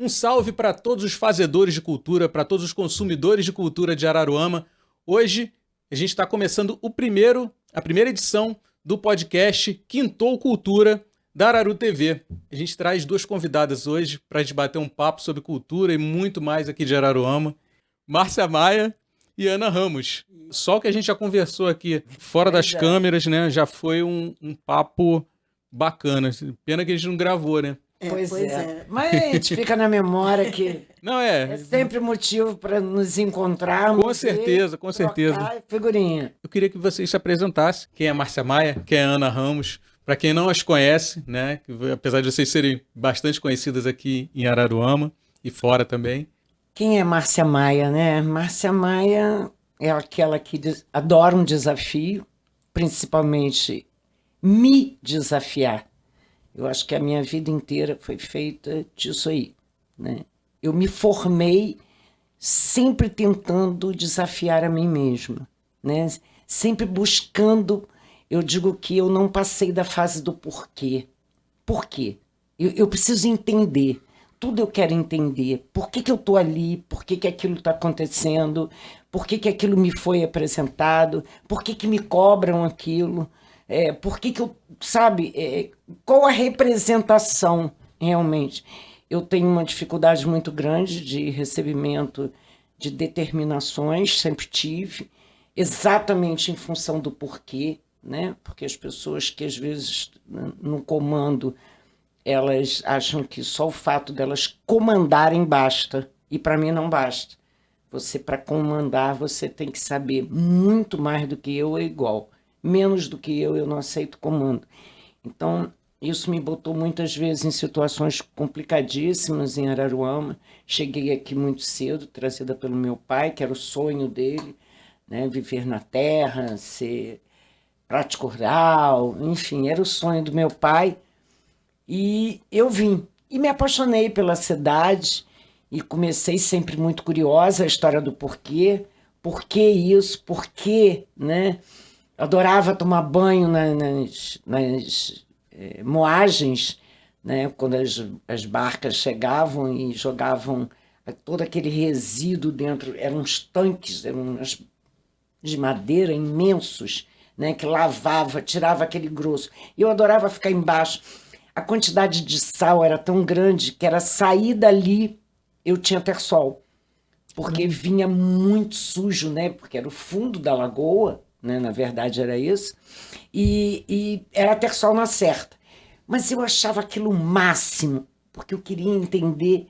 Um salve para todos os fazedores de cultura, para todos os consumidores de cultura de Araruama. Hoje a gente está começando a primeira edição do podcast Quintou Cultura da Araru TV. A gente traz duas convidadas hoje para a gente bater um papo sobre cultura e muito mais aqui de Araruama. Márcia Maia e Ana Ramos. Só o que a gente já conversou aqui fora das câmeras, né? Já foi um papo bacana. Pena que a gente não gravou, né? Pois é. Mas a gente fica na memória que não é sempre motivo para nos encontrarmos. Com certeza, com certeza. Figurinha. Eu queria que vocês se apresentassem. Quem é Márcia Maia, quem é Ana Ramos. Para quem não as conhece, né? Apesar de vocês serem bastante conhecidas aqui em Araruama e fora também. Quem é Márcia Maia, né? Márcia Maia é aquela que adora um desafio, principalmente me desafiar. Eu acho que a minha vida inteira foi feita disso aí, né? Eu me formei sempre tentando desafiar a mim mesma, né? Sempre buscando. Eu digo que eu não passei da fase do porquê. Por quê? Eu preciso entender. Tudo eu quero entender. Por que eu estou ali? Por que aquilo está acontecendo? Por que aquilo me foi apresentado? Por que me cobram aquilo? Por que eu, sabe, qual a representação realmente? Eu tenho uma dificuldade muito grande de recebimento de determinações, sempre tive, exatamente em função do porquê, né? Porque as pessoas que às vezes no comando, elas acham que só o fato delas comandarem basta, e para mim não basta. Você, para comandar, você tem que saber muito mais do que eu é igual. Menos do que eu não aceito comando. Então, isso me botou muitas vezes em situações complicadíssimas em Araruama. Cheguei aqui muito cedo, trazida pelo meu pai, que era o sonho dele, né? Viver na terra, ser prático rural, enfim, era o sonho do meu pai. E eu vim e me apaixonei pela cidade e comecei sempre muito curiosa a história do porquê. Por que isso? Por quê, né? Adorava tomar banho nas moagens, né? Quando as barcas chegavam e jogavam todo aquele resíduo dentro, eram uns tanques, de madeira imensos, né? Que lavava, tirava aquele grosso. E eu adorava ficar embaixo. A quantidade de sal era tão grande que era sair dali, eu tinha terçol, porque vinha muito sujo, né? Porque era o fundo da lagoa, né? Na verdade era isso, e era terçol na certa. Mas eu achava aquilo o máximo, porque eu queria entender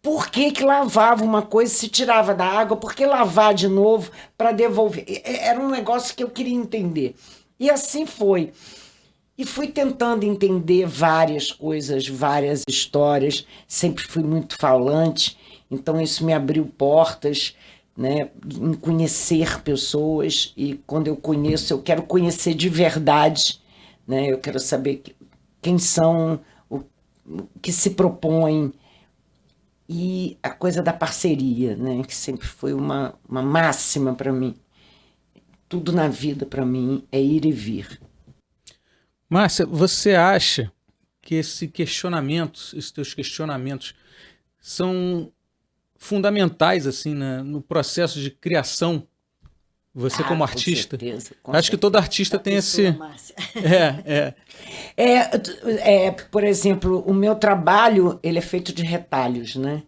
por que lavava uma coisa, se tirava da água, por que lavar de novo para devolver. Era um negócio que eu queria entender. E assim foi. E fui tentando entender várias coisas, várias histórias, sempre fui muito falante, então isso me abriu portas, né, em conhecer pessoas, e quando eu conheço, eu quero conhecer de verdade, né, eu quero saber quem são, o que se propõem, e a coisa da parceria, né, que sempre foi uma máxima para mim. Tudo na vida para mim é ir e vir. Márcia, você acha que esses teus questionamentos são fundamentais assim, no processo de criação? Você como artista? Com certeza, Acho que todo artista tem esse... Por exemplo, o meu trabalho ele é feito de retalhos, né?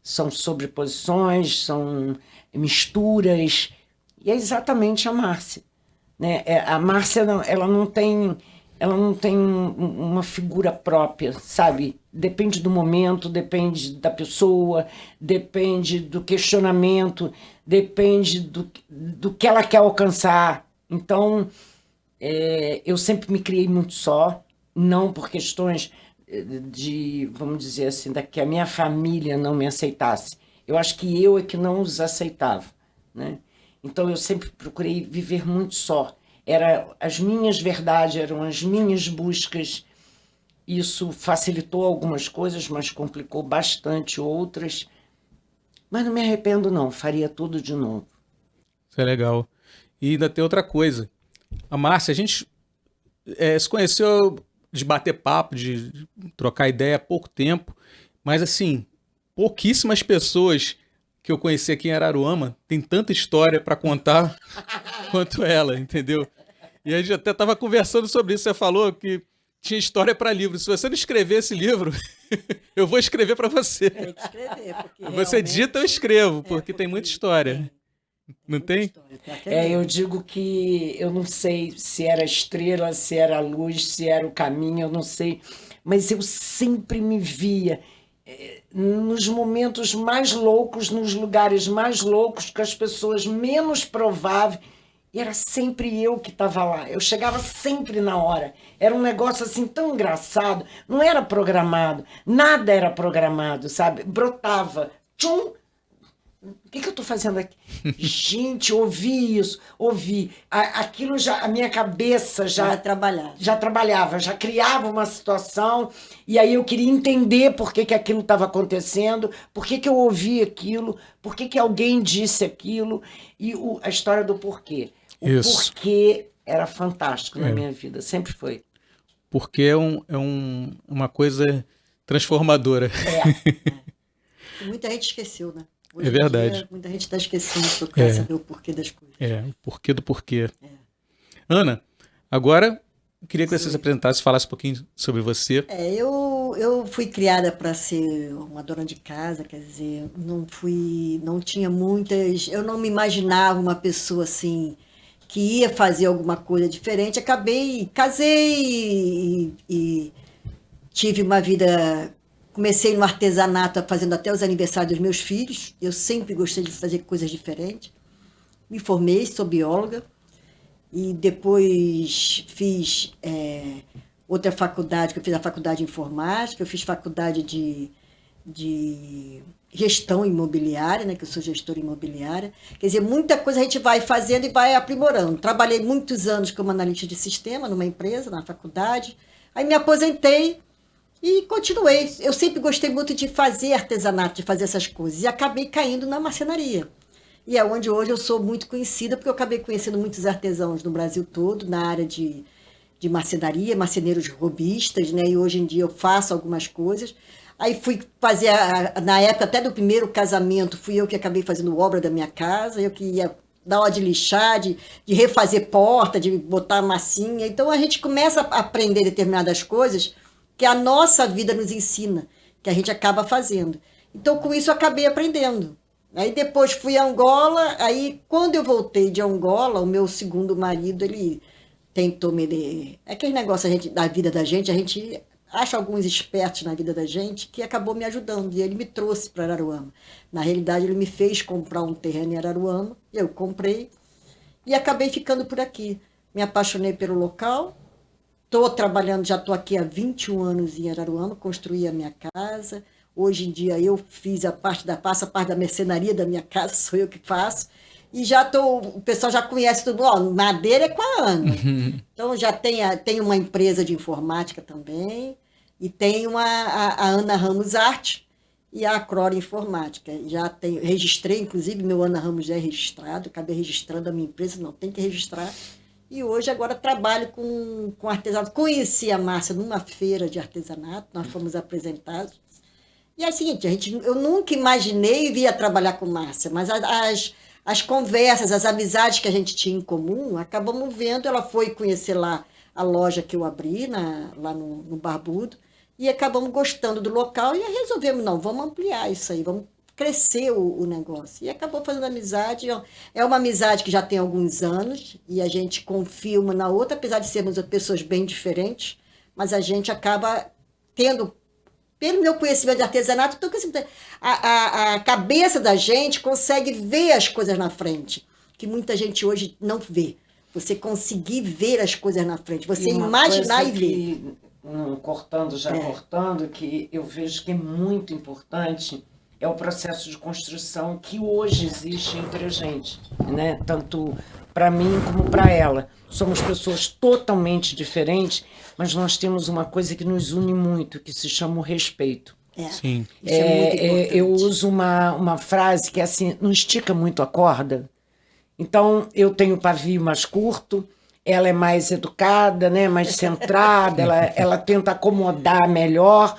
São sobreposições, são misturas, e é exatamente a Márcia, né? A Márcia ela não tem uma figura própria, sabe? Depende do momento, depende da pessoa, depende do questionamento, depende do que ela quer alcançar. Então, eu sempre me criei muito só, não por questões de, vamos dizer assim, que a minha família não me aceitasse. Eu acho que eu é que não os aceitava, né? Então, eu sempre procurei viver muito só. As minhas verdades, eram as minhas buscas. Isso facilitou algumas coisas, mas complicou bastante outras. Mas não me arrependo, não. Faria tudo de novo. Isso é legal. E ainda tem outra coisa. A Márcia, a gente se conheceu de bater papo, de trocar ideia há pouco tempo. Mas assim, pouquíssimas pessoas que eu conheci aqui em Araruama têm tanta história para contar quanto ela, entendeu? E a gente até estava conversando sobre isso. Você falou que tinha história para livro. Se você não escrever esse livro, eu vou escrever para você. Tem que escrever, porque Você realmente- dita, eu escrevo, porque tem muita história. Não muita tem? história, até Eu mesmo. digo que eu não sei se era a estrela, se era a luz, se era o caminho, eu não sei, mas eu sempre me via nos momentos mais loucos, nos lugares mais loucos, com as pessoas menos prováveis, e era sempre eu que estava lá. Eu chegava sempre na hora. Era um negócio assim tão engraçado, não era programado, nada era programado, sabe? Brotava, tchum. O que eu estou fazendo aqui? Gente, ouvi isso, ouvi. Aquilo já, a minha cabeça Já trabalhar. já trabalhava, já criava uma situação, e aí eu queria entender por que aquilo estava acontecendo, por que eu ouvi aquilo, por que alguém disse aquilo, e a história do porquê. O Isso. porquê era fantástico na minha vida, sempre foi. Porque é uma coisa transformadora. E muita gente esqueceu, né? É verdade. Em dia, muita gente está esquecendo de procurar saber o porquê das coisas. O porquê do porquê. Ana, agora eu queria que você se apresentasse, falasse um pouquinho sobre você. Eu fui criada para ser uma dona de casa, quer dizer, não tinha muitas, eu não me imaginava uma pessoa assim que ia fazer alguma coisa diferente. Casei e tive uma vida. Comecei no artesanato, fazendo até os aniversários dos meus filhos. Eu sempre gostei de fazer coisas diferentes. Me formei, sou bióloga. E depois fiz outra faculdade, que eu fiz a faculdade de informática. Eu fiz faculdade de gestão imobiliária, né, que eu sou gestora imobiliária. Quer dizer, muita coisa a gente vai fazendo e vai aprimorando. Trabalhei muitos anos como analista de sistema numa empresa, na faculdade. Aí me aposentei. E continuei. Eu sempre gostei muito de fazer artesanato, de fazer essas coisas. E acabei caindo na marcenaria. E é onde hoje eu sou muito conhecida, porque eu acabei conhecendo muitos artesãos no Brasil todo, na área de marcenaria, marceneiros robistas, né? E hoje em dia eu faço algumas coisas. Aí fui fazer, na época até do primeiro casamento, fui eu que acabei fazendo obra da minha casa, eu que ia dar uma de lixar, de refazer porta, de botar massinha. Então a gente começa a aprender determinadas coisas que a nossa vida nos ensina, que a gente acaba fazendo. Então, com isso, eu acabei aprendendo. Aí, depois, fui a Angola. Aí, quando eu voltei de Angola, o meu segundo marido, ele tentou me... Aquele negócio da vida da gente, a gente acha alguns espertos na vida da gente, que acabou me ajudando. E ele me trouxe para Araruama. Na realidade, ele me fez comprar um terreno em Araruama. Eu comprei e acabei ficando por aqui. Me apaixonei pelo local. Estou trabalhando, já estou aqui há 21 anos em Araruama, construí a minha casa. Hoje em dia eu fiz faço a parte da mercenaria da minha casa, sou eu que faço. E o pessoal já conhece tudo, madeira é com a Ana. Então já tem uma empresa de informática também, e tem a Ana Ramos Arte e a Acrora Informática. Registrei, inclusive, meu Ana Ramos já é registrado, acabei registrando a minha empresa, não tem que registrar. E hoje agora trabalho com artesanato. Conheci a Márcia numa feira de artesanato, nós fomos apresentados. E é o seguinte, eu nunca imaginei vir a trabalhar com Márcia, mas as conversas, as amizades que a gente tinha em comum, acabamos vendo. Ela foi conhecer lá a loja que eu abri, lá no Barbudo, e acabamos gostando do local e aí resolvemos, vamos ampliar isso aí, vamos crescer o negócio. E acabou fazendo amizade. É uma amizade que já tem alguns anos e a gente confia uma na outra, apesar de sermos pessoas bem diferentes, mas a gente acaba tendo, pelo meu conhecimento de artesanato, a cabeça da gente consegue ver as coisas na frente, que muita gente hoje não vê. Você conseguir ver as coisas na frente, você imaginar e ver. Cortando, que eu vejo que é muito importante é o processo de construção que hoje existe entre a gente, né? Tanto para mim como para ela. Somos pessoas totalmente diferentes, mas nós temos uma coisa que nos une muito, que se chama o respeito. Sim. Isso é muito importante. Eu uso uma frase que é assim, não estica muito a corda. Então, eu tenho o pavio mais curto, ela é mais educada, né? Mais centrada, ela tenta acomodar melhor.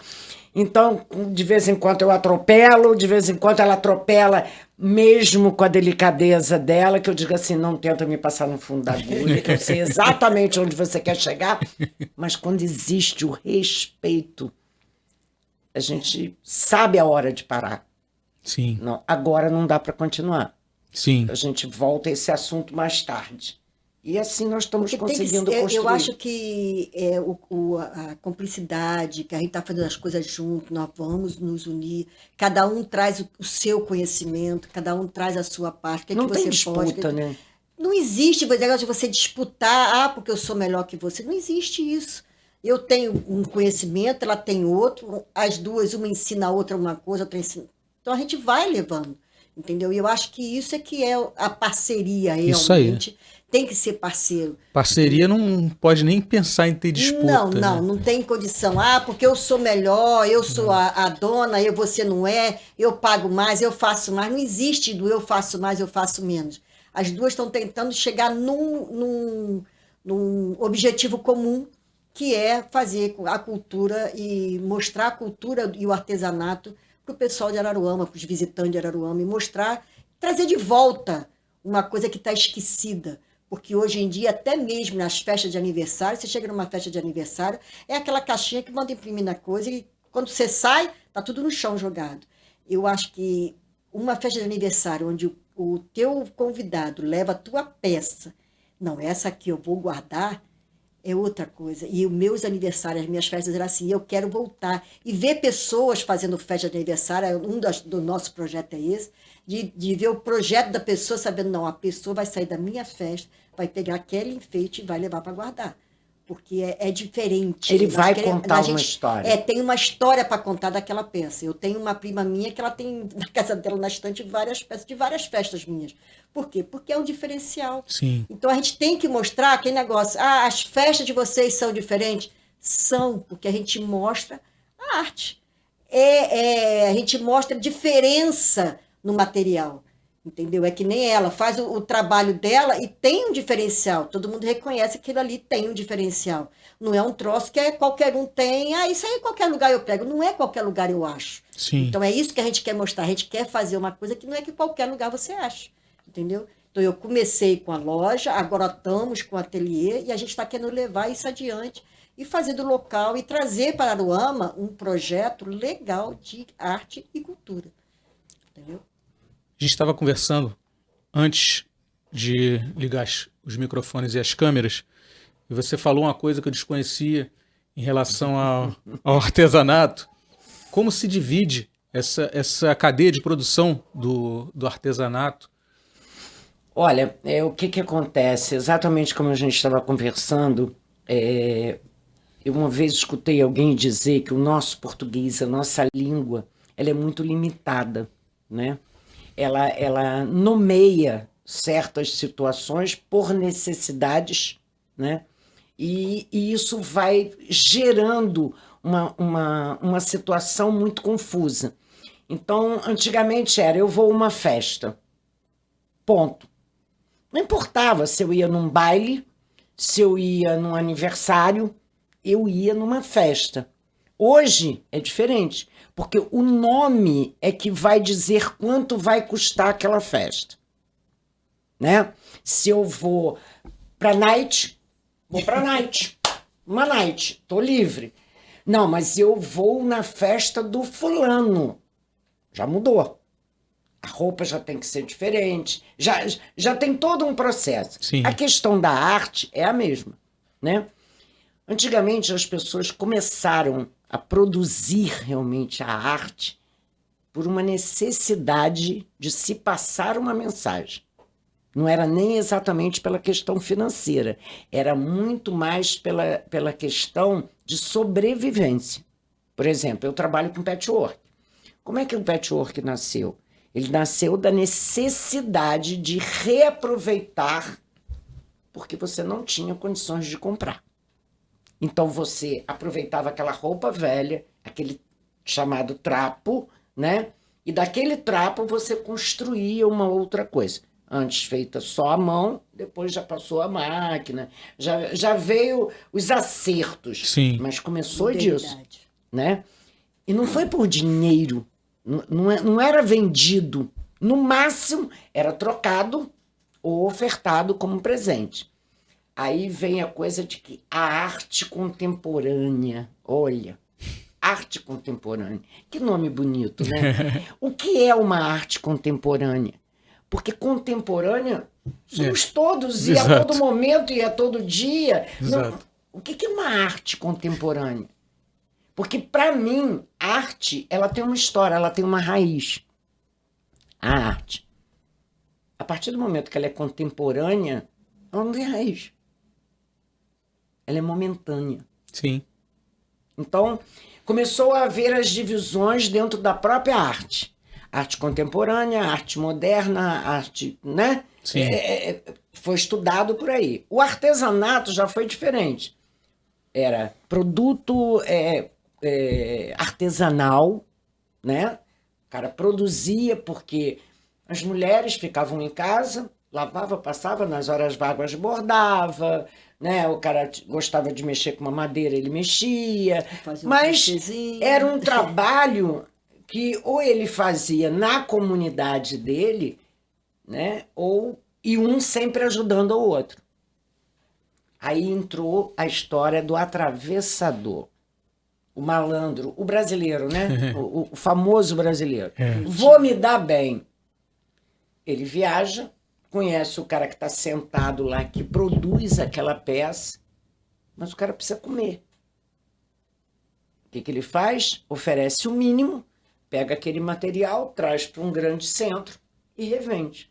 Então, de vez em quando eu atropelo, de vez em quando ela atropela, mesmo com a delicadeza dela, que eu digo assim, não tenta me passar no fundo da agulha, que eu sei exatamente onde você quer chegar. Mas quando existe o respeito, a gente sabe a hora de parar. Sim, Não, agora não dá para continuar. sim. A gente volta a esse assunto mais tarde. E assim nós estamos Porque conseguindo eu construir. acho que a cumplicidade, que a gente está fazendo as coisas junto, nós vamos nos unir, cada um traz o seu conhecimento, cada um traz a sua parte. O que é Não que tem você disputa, pode, né? não existe o negócio de você disputar, porque eu sou melhor que você. Não existe isso. Eu tenho um conhecimento, ela tem outro, as duas, uma ensina a outra uma coisa, outra ensina. Então a gente vai levando, entendeu? E eu acho que isso é que é a parceria Isso aí. realmente. Tem que ser parceiro. Parceria não pode nem pensar em ter disputa. Não tem condição. Porque eu sou melhor, eu sou a dona, você não é, eu pago mais, eu faço mais. Não existe do eu faço mais, eu faço menos. As duas estão tentando chegar num objetivo comum, que é fazer a cultura e mostrar a cultura e o artesanato para o pessoal de Araruama, para os visitantes de Araruama, e mostrar, trazer de volta uma coisa que está esquecida. Porque hoje em dia, até mesmo nas festas de aniversário, você chega numa festa de aniversário, é aquela caixinha que manda imprimir na coisa e quando você sai, tá tudo no chão jogado. Eu acho que uma festa de aniversário onde o teu convidado leva a tua peça, não, essa aqui eu vou guardar, é outra coisa. E os meus aniversários, as minhas festas eram assim, eu quero voltar. E ver pessoas fazendo festa de aniversário, do nosso projeto é esse, de ver o projeto da pessoa, sabendo, não, a pessoa vai sair da minha festa, vai pegar aquele enfeite e vai levar para guardar. Porque é diferente. Ele vai contar uma história. Tem uma história para contar daquela peça. Eu tenho uma prima minha que ela tem na casa dela, na estante, várias peças de várias festas minhas. Por quê? Porque é um diferencial. Sim. Então a gente tem que mostrar aquele negócio. As festas de vocês são diferentes? São, porque a gente mostra a arte. A gente mostra diferença no material. Entendeu? É que nem ela faz o trabalho dela e tem um diferencial. Todo mundo reconhece que aquilo ali tem um diferencial. Não é um troço que qualquer um tem. Isso aí em qualquer lugar eu pego. Não é qualquer lugar eu acho. Sim. Então é isso que a gente quer mostrar. A gente quer fazer uma coisa que não é que qualquer lugar você acha. Entendeu? Então eu comecei com a loja, agora estamos com o ateliê e a gente está querendo levar isso adiante e fazer do local e trazer para Araruama um projeto legal de arte e cultura. Entendeu? A gente estava conversando antes de ligar os microfones e as câmeras, e você falou uma coisa que eu desconhecia em relação ao artesanato. Como se divide essa cadeia de produção do artesanato? Olha, o que acontece? Exatamente como a gente estava conversando, eu uma vez escutei alguém dizer que o nosso português, a nossa língua, ela é muito limitada, né? Ela nomeia certas situações por necessidades, né? E isso vai gerando uma situação muito confusa. Então, antigamente eu vou a uma festa, ponto. Não importava se eu ia num baile, se eu ia num aniversário, eu ia numa festa. Hoje é diferente, porque o nome é que vai dizer quanto vai custar aquela festa, né? Se eu vou para night, vou para night, uma night, tô livre. Não, mas eu vou na festa do fulano, já mudou. A roupa já tem que ser diferente, já tem todo um processo. Sim. A questão da arte é a mesma, né? Antigamente as pessoas começaram a produzir realmente a arte por uma necessidade de se passar uma mensagem. Não era nem exatamente pela questão financeira, era muito mais pela questão de sobrevivência. Por exemplo, eu trabalho com patchwork. Como é que o patchwork nasceu? Ele nasceu da necessidade de reaproveitar porque você não tinha condições de comprar. Então você aproveitava aquela roupa velha, aquele chamado trapo, né? E daquele trapo você construía uma outra coisa. Antes feita só à mão, depois já passou a máquina, já veio os acertos. Sim. Mas começou disso, né? E não foi por dinheiro, não era vendido. No máximo, era trocado ou ofertado como presente. Aí vem a coisa de que a arte contemporânea, olha, arte contemporânea, que nome bonito, né? O que é uma arte contemporânea? Porque contemporânea somos todos, e a Exato. todo momento, e a todo dia. Exato. O que é uma arte contemporânea? Porque, para mim, arte, ela tem uma história, ela tem uma raiz. A arte. A partir do momento que ela é contemporânea, ela não tem raiz. Ela é momentânea. Sim. Então, começou a haver as divisões dentro da própria arte. Arte contemporânea, arte moderna, arte, né? Sim. Foi estudado por aí. O artesanato já foi diferente. Era produto artesanal, né? O cara produzia porque as mulheres ficavam em casa, lavava, passava, nas horas vagas bordava, né? O cara gostava de mexer com uma madeira, ele mexia. Fazia um Mas crochêzinho. era um trabalho que ou ele fazia na comunidade dele, né? E um sempre ajudando o outro. Aí entrou a história do atravessador. O malandro, o brasileiro, né? O famoso brasileiro. Vou me dar bem. Ele viaja, conhece o cara que está sentado lá, que produz aquela peça, mas o cara precisa comer. O que ele faz? Oferece o mínimo, pega aquele material, traz para um grande centro e revende.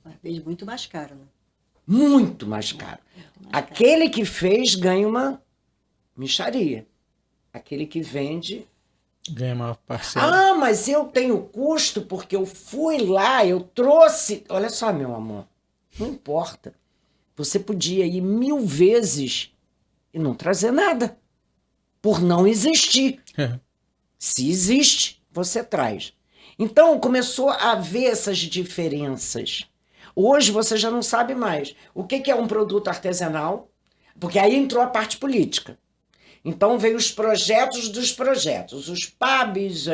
Às vezes muito mais caro, né? Muito mais caro. Aquele que fez ganha uma mixaria. Aquele que vende... Ganha uma parcela. Ah, mas eu tenho custo porque eu fui lá, eu trouxe... Olha só, meu amor, não importa. Você podia ir 1000 vezes e não trazer nada. Por não existir. Se existe, você traz. Então, começou a haver essas diferenças. Hoje você já não sabe mais o que é um produto artesanal, porque aí entrou a parte política. Então veio os projetos dos projetos, os PABs,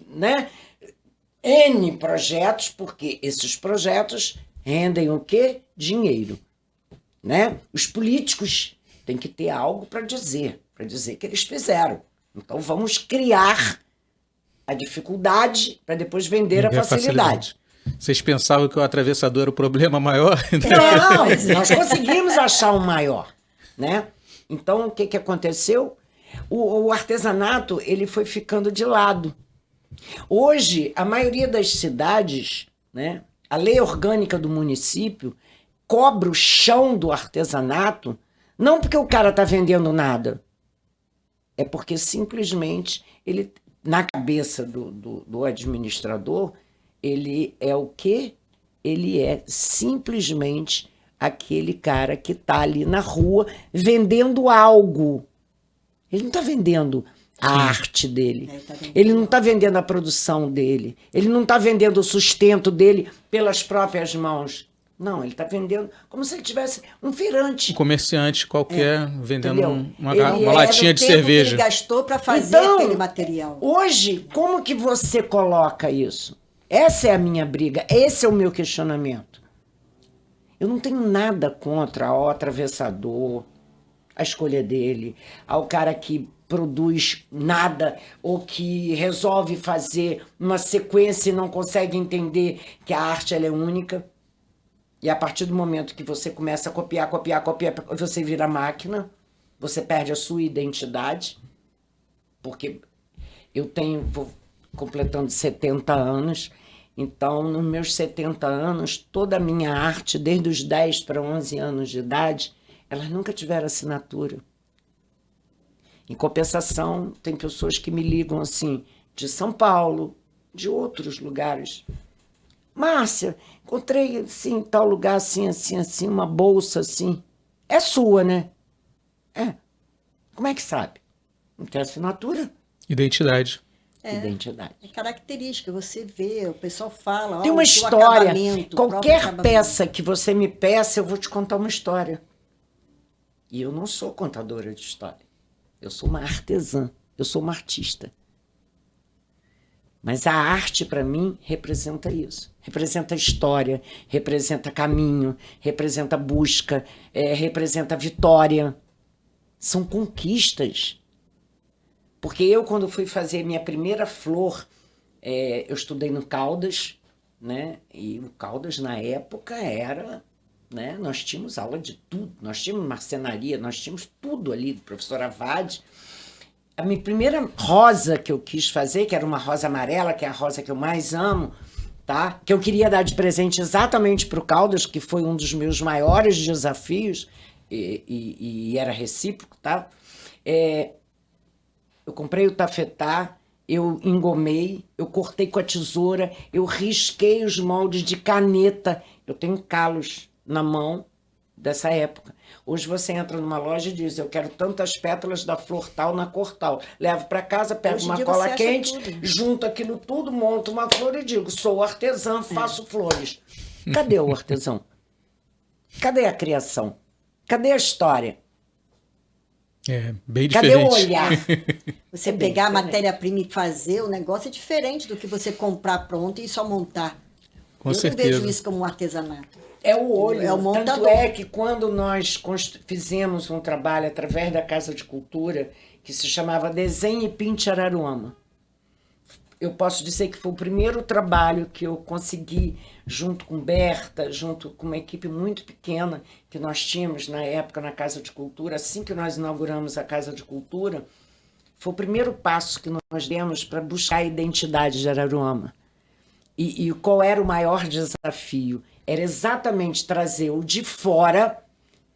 né? N projetos, porque esses projetos rendem o quê? Dinheiro, né? Os políticos têm que ter algo para dizer que eles fizeram. Então vamos criar a dificuldade para depois vender a facilidade. Vocês pensavam que o atravessador era o problema maior? Não, nós conseguimos achar um maior, né? Então, o que aconteceu? O artesanato, ele foi ficando de lado. Hoje, a maioria das cidades, né, a lei orgânica do município cobra o chão do artesanato, não porque o cara está vendendo nada, é porque simplesmente ele, na cabeça do administrador, ele é o quê? Ele é simplesmente aquele cara que está ali na rua vendendo algo. Ele não está vendendo a arte dele. Ele não está vendendo a produção dele. Ele não está vendendo o sustento dele pelas próprias mãos. Não, ele está vendendo como se ele tivesse um feirante. Um comerciante qualquer vendendo uma Ele latinha de cerveja. Que ele gastou para fazer Então, aquele material. Hoje, como que você coloca isso? Essa é a minha briga, esse é o meu questionamento. Eu não tenho nada contra o atravessador, a escolha dele, ao cara que produz nada ou que resolve fazer uma sequência e não consegue entender que a arte ela é única. E a partir do momento que você começa a copiar, você vira máquina, você perde a sua identidade. Porque eu vou completando 70 anos, então nos meus 70 anos, toda a minha arte, desde os 10 para 11 anos de idade, elas nunca tiveram assinatura. Em compensação, tem pessoas que me ligam assim, de São Paulo, de outros lugares. Márcia, encontrei assim, em tal lugar, assim, uma bolsa assim. É sua, né? É. Como é que sabe? Não tem assinatura? Identidade. Identidade. É característica, você vê, o pessoal fala. Tem uma história. Qualquer peça que você me peça, eu vou te contar uma história. E eu não sou contadora de história. Eu sou uma artesã. Eu sou uma artista. Mas a arte, para mim, representa isso. Representa história, representa caminho, representa busca, representa vitória. São conquistas. Porque eu, quando fui fazer minha primeira flor, eu estudei no Caldas, né? E o Caldas, na época, era... Né? Nós tínhamos aula de tudo. Nós tínhamos marcenaria, nós tínhamos tudo ali, do professor Avade. A minha primeira rosa que eu quis fazer, que era uma rosa amarela, que é a rosa que eu mais amo, tá? Que eu queria dar de presente exatamente para o Caldas, que foi um dos meus maiores desafios, e era recíproco, tá? Eu comprei o tafetá, eu engomei, eu cortei com a tesoura, eu risquei os moldes de caneta. Eu tenho calos na mão dessa época. Hoje você entra numa loja e diz, eu quero tantas pétalas da flor tal na cor tal. Levo para casa, pego uma cola quente, junto aquilo tudo, monto uma flor e digo, sou artesã, faço flores. Cadê o artesão? Cadê a criação? Cadê a história? Bem Cadê diferente. o olhar? Você pegar a matéria-prima e fazer o negócio é diferente do que você comprar pronto e só montar. Com eu certeza. não vejo isso como um artesanato. É o olho. É o montador. Tanto é que quando nós fizemos um trabalho através da Casa de Cultura, que se chamava Desenhe e Pinte Araruama, eu posso dizer que foi o primeiro trabalho que eu consegui, junto com Berta, junto com uma equipe muito pequena que nós tínhamos na época na Casa de Cultura. Assim que nós inauguramos a Casa de Cultura, foi o primeiro passo que nós demos para buscar a identidade de Araruama. E qual era o maior desafio? Era exatamente trazer o de fora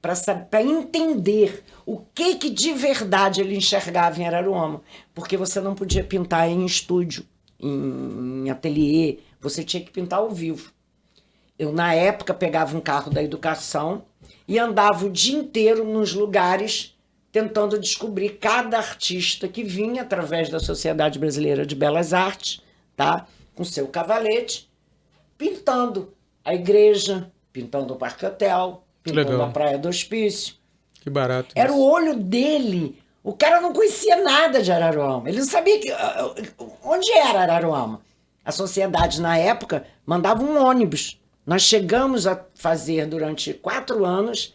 para entender o que de verdade ele enxergava em Araruama. Porque você não podia pintar em estúdio, em ateliê, você tinha que pintar ao vivo. Eu, na época, pegava um carro da educação e andava o dia inteiro nos lugares tentando descobrir cada artista que vinha através da Sociedade Brasileira de Belas Artes, tá? Com seu cavalete, pintando a igreja, pintando o Parque Hotel, pintando a Praia do Hospício. Que barato. Era o olho dele. O cara não conhecia nada de Araruama. Ele não sabia onde era Araruama. A sociedade, na época, mandava um ônibus. Nós chegamos a fazer durante 4 anos,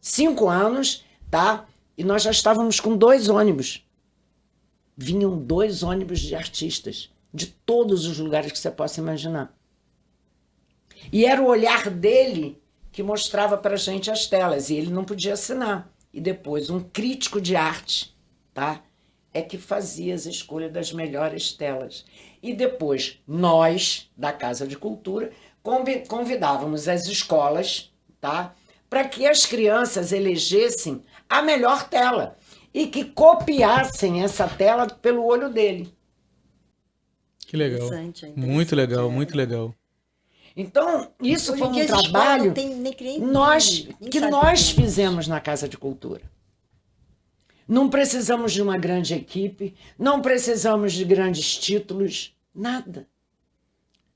5 anos, tá? E nós já estávamos com 2 ônibus. Vinham 2 ônibus de artistas, de todos os lugares que você possa imaginar. E era o olhar dele que mostrava para a gente as telas, e ele não podia assinar. E depois, um crítico de arte, tá? É que fazia as escolhas das melhores telas. E depois, nós, da Casa de Cultura, convidávamos as escolas, tá? Para que as crianças elegessem a melhor tela e que copiassem essa tela pelo olho dele. Que legal. Interessante. Muito legal, muito legal. Então, isso Hoje foi em dia um as escolas trabalho não tem nem que sabe nós como é. fizemos na Casa de Cultura. Não precisamos de uma grande equipe, não precisamos de grandes títulos, nada.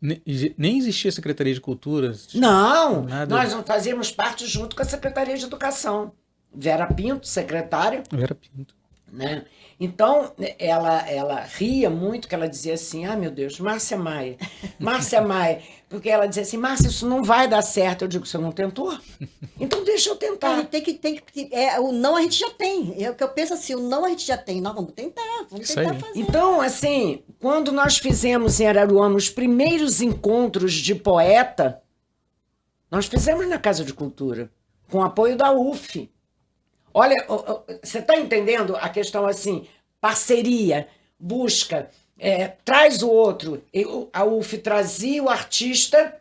Nem existia Secretaria de Cultura? Não, Nada. nós não fazíamos parte junto com a Secretaria de Educação. Vera Pinto, secretária, Vera Pinto. né? Então, ela ria muito, que ela dizia assim, ah, meu Deus, Márcia Maia, porque ela dizia assim, Márcia, isso não vai dar certo. Eu digo, você não tentou? Então deixa eu tentar. O não a gente já tem. É o que eu penso assim, o não a gente já tem. Nós vamos tentar Isso fazer. aí. Então, assim, quando nós fizemos em Araruama os primeiros encontros de poeta, nós fizemos na Casa de Cultura, com apoio da UF. Olha, você está entendendo a questão assim, parceria, busca, traz o outro. A UF trazia o artista,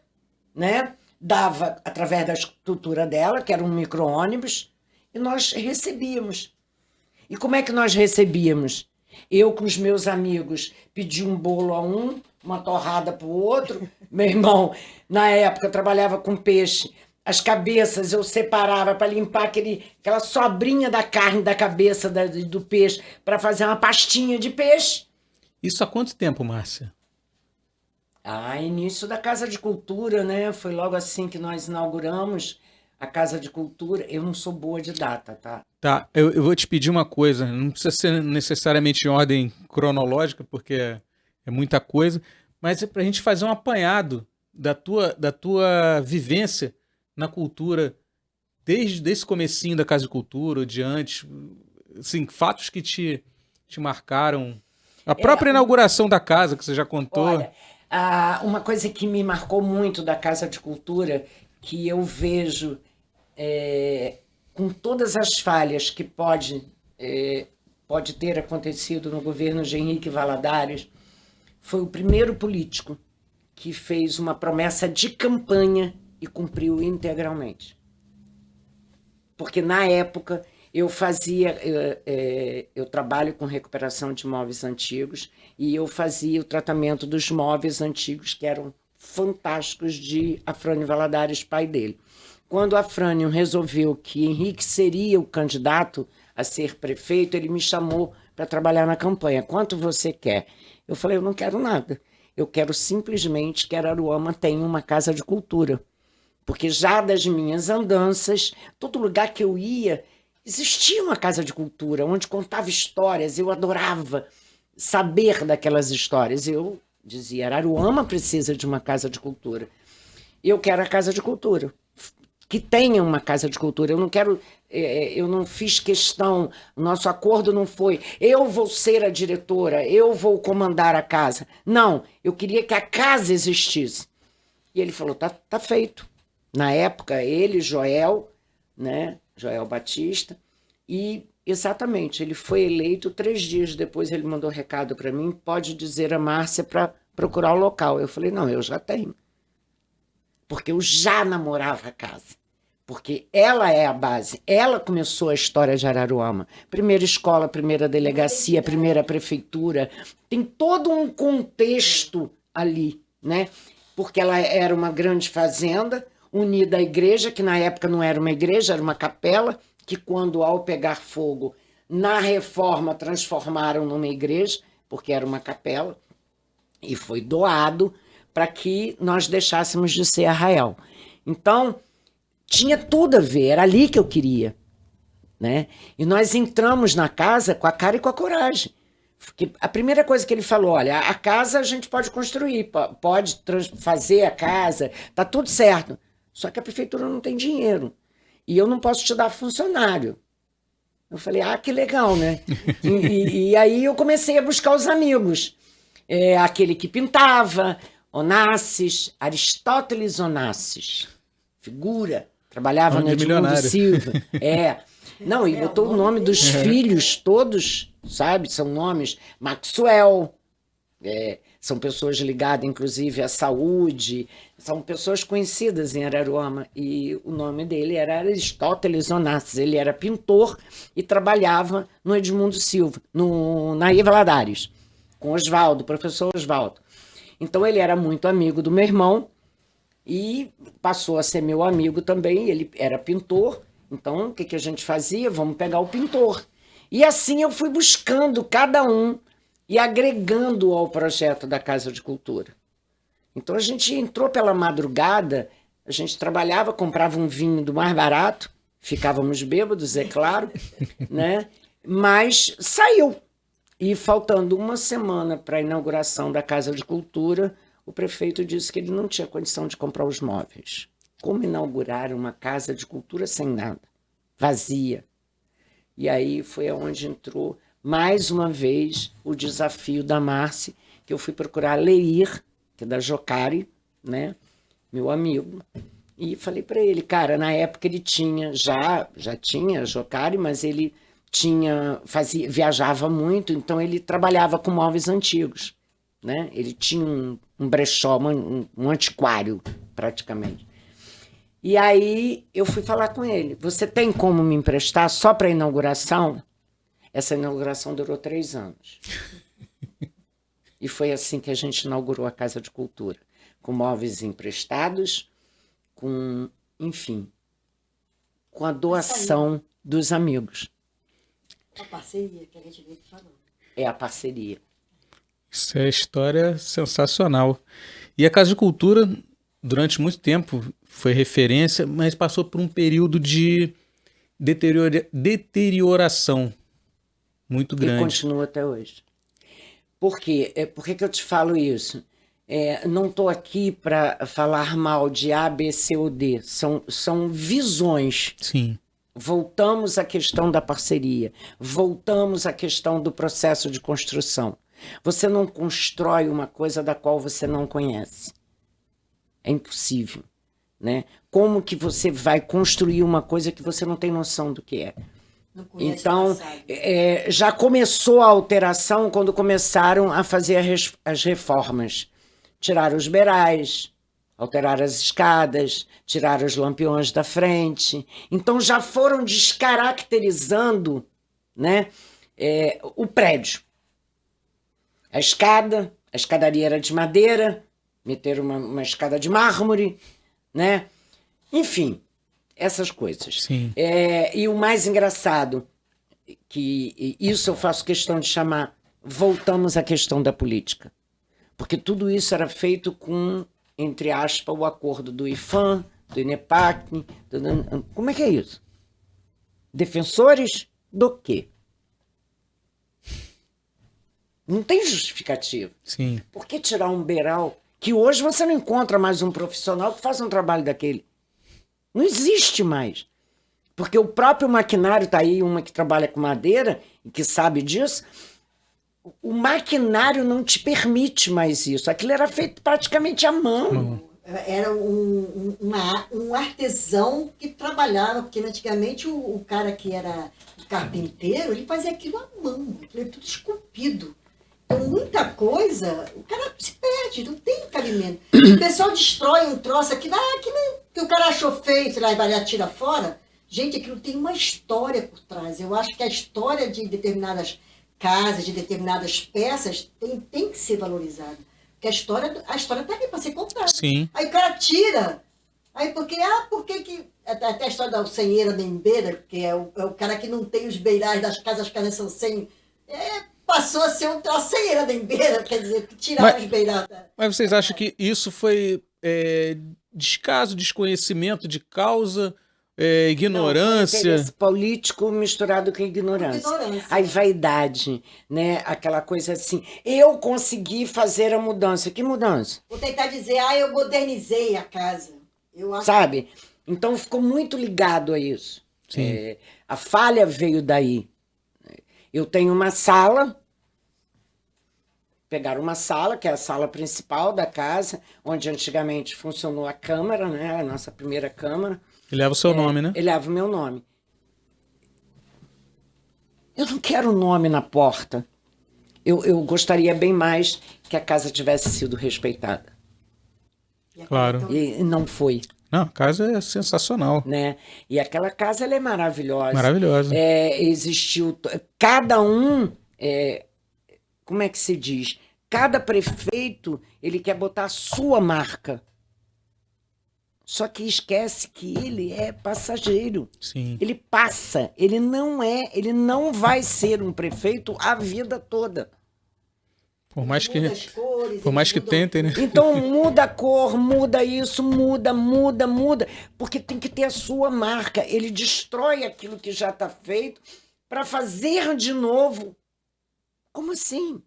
né? Dava através da estrutura dela, que era um micro-ônibus, e nós recebíamos. E como é que nós recebíamos? Eu com os meus amigos pedi um bolo a um, uma torrada para o outro. Meu irmão, na época, trabalhava com peixe. As cabeças eu separava para limpar aquela sobrinha da carne da cabeça do peixe para fazer uma pastinha de peixe. Isso há quanto tempo, Márcia? Início da Casa de Cultura, né? Foi logo assim que nós inauguramos a Casa de Cultura. Eu não sou boa de data, tá? Tá, eu vou te pedir uma coisa. Não precisa ser necessariamente em ordem cronológica, porque é muita coisa, mas é para a gente fazer um apanhado da tua vivência na cultura, desde esse comecinho da Casa de Cultura, ou de antes, assim, fatos que te marcaram. A própria inauguração da casa, que você já contou. Olha, uma coisa que me marcou muito da Casa de Cultura, que eu vejo com todas as falhas que pode ter acontecido no governo de Henrique Valadares, foi o primeiro político que fez uma promessa de campanha e cumpriu integralmente. Porque na época eu trabalho com recuperação de móveis antigos e eu fazia o tratamento dos móveis antigos que eram fantásticos de Afrânio Valadares, pai dele. Quando Afrânio resolveu que Henrique seria o candidato a ser prefeito, ele me chamou para trabalhar na campanha. Quanto você quer? Eu falei, eu não quero nada. Eu quero simplesmente que Araruama tenha uma casa de cultura. Porque já das minhas andanças, todo lugar que eu ia, existia uma casa de cultura, onde contava histórias. Eu adorava saber daquelas histórias. Eu dizia, Araruama precisa de uma casa de cultura. Eu quero a casa de cultura. Que tenha uma casa de cultura. Eu não quero, eu não fiz questão, o nosso acordo não foi, eu vou ser a diretora, eu vou comandar a casa. Não, eu queria que a casa existisse. E ele falou, tá feito. Na época, ele, Joel, né, Joel Batista, e exatamente, ele foi eleito 3 dias depois, ele mandou recado para mim, pode dizer a Márcia para procurar o local. Eu falei, não, eu já tenho. Porque eu já namorava a casa. Porque ela é a base, ela começou a história de Araruama. Primeira escola, primeira delegacia, primeira prefeitura. Tem todo um contexto ali, né? Porque ela era uma grande fazenda, unida à igreja, que na época não era uma igreja, era uma capela, que quando, ao pegar fogo, na reforma transformaram numa igreja, porque era uma capela, e foi doado para que nós deixássemos de ser arraial. Então, tinha tudo a ver, era ali que eu queria, né? E nós entramos na casa com a cara e com a coragem. Porque a primeira coisa que ele falou, olha, a casa a gente pode construir, pode fazer a casa, tá tudo certo. Só que a prefeitura não tem dinheiro. E eu não posso te dar funcionário. Eu falei, que legal, né? E aí eu comecei a buscar os amigos. Aquele que pintava, Onassis, Aristóteles Onassis, figura, trabalhava no Edmundo Silva. Não, e botou o nome dos filhos todos, sabe? São nomes, Maxwell, são pessoas ligadas, inclusive, à saúde, são pessoas conhecidas em Araruama, e o nome dele era Aristóteles Onassis, ele era pintor e trabalhava no Edmundo Silva, na Iva Valadares, com Oswaldo, professor Oswaldo. Então ele era muito amigo do meu irmão e passou a ser meu amigo também, ele era pintor, então o que a gente fazia? Vamos pegar o pintor. E assim eu fui buscando cada um e agregando ao projeto da Casa de Cultura. Então a gente entrou pela madrugada, a gente trabalhava, comprava um vinho do mais barato, ficávamos bêbados, é claro, né? Mas saiu. E faltando uma semana para a inauguração da Casa de Cultura, o prefeito disse que ele não tinha condição de comprar os móveis. Como inaugurar uma Casa de Cultura sem nada? Vazia. E aí foi onde entrou, mais uma vez, o desafio da Márcia, que eu fui procurar Leir, que é da Jocari, né? Meu amigo, e falei para ele, cara, na época ele tinha, já tinha Jocari, mas ele viajava muito, então ele trabalhava com móveis antigos, né? Ele tinha um brechó, um antiquário, praticamente. E aí eu fui falar com ele, você tem como me emprestar só para a inauguração? Essa inauguração durou 3 anos. E foi assim que a gente inaugurou a Casa de Cultura, com móveis emprestados, enfim, com a doação dos amigos. A parceria que a gente veio falando. É a parceria. Isso é história sensacional. E a Casa de Cultura, durante muito tempo, foi referência, mas passou por um período de deterioração muito grande. E continua até hoje. Por quê? Por que que eu te falo isso? Não estou aqui para falar mal de A, B, C ou D. São visões. Sim. Voltamos à questão da parceria. Voltamos à questão do processo de construção. Você não constrói uma coisa da qual você não conhece. É impossível, né? Como que você vai construir uma coisa que você não tem noção do que é? Não conhece o Então, passado. já começou a alteração quando começaram a fazer as reformas. Tiraram os beirais, alteraram as escadas, tiraram os lampiões da frente. Então, já foram descaracterizando, né, o prédio. A escadaria era de madeira, meteram uma escada de mármore, né? Enfim, essas coisas. Sim. E o mais engraçado, que isso eu faço questão de chamar, voltamos à questão da política. Porque tudo isso era feito com, entre aspas, o acordo do IFAM, do INEPAC. Como é que é isso? Defensores do quê? Não tem justificativa. Sim. Por que tirar um beiral que hoje você não encontra mais um profissional que faça um trabalho daquele? Não existe mais. Porque o próprio maquinário, tá aí uma que trabalha com madeira e que sabe disso, o maquinário não te permite mais isso. Aquilo era feito praticamente à mão. Era um artesão que trabalhava, porque antigamente o cara que era carpinteiro, ele fazia aquilo à mão, aquilo era tudo esculpido. Então, muita coisa, o cara se perde, não tem cabimento. O pessoal destrói um troço aqui, que o cara achou feio, sei lá, e vai lá, tira fora. Gente, aquilo tem uma história por trás. Eu acho que a história de determinadas casas, de determinadas peças, tem que ser valorizada. Porque a história tá ali para ser contada. Sim. Aí o cara tira. Aí por que até a história da senheira da embeira, que é o cara que não tem os beirais das casas, as casas são sem... passou a ser uma senheira da embeira, quer dizer, tiraram os beirais. Mas vocês acham que isso foi descaso, desconhecimento de causa, ignorância? Não, foi interesse político misturado com ignorância. Aí vaidade, né? Aquela coisa assim, eu consegui fazer a mudança. Que mudança? Vou tentar dizer, eu modernizei a casa. Eu acho... Sabe? Então ficou muito ligado a isso. Sim. A falha veio daí. Eu tenho uma sala, pegaram uma sala, que é a sala principal da casa, onde antigamente funcionou a câmara, né? A nossa primeira câmara. Ele leva o seu nome, né? Ele leva o meu nome. Eu não quero nome na porta. Eu gostaria bem mais que a casa tivesse sido respeitada. Claro. E não foi. Não, a casa é sensacional. Né? E aquela casa ela é maravilhosa. Maravilhosa. Existiu... Cada um... como é que se diz? Cada prefeito, ele quer botar a sua marca. Só que esquece que ele é passageiro. Sim. Ele passa. Ele não vai ser um prefeito a vida toda. Por mais que tentem, né? Então muda a cor, muda isso, muda. Porque tem que ter a sua marca. Ele destrói aquilo que já está feito para fazer de novo. Como assim?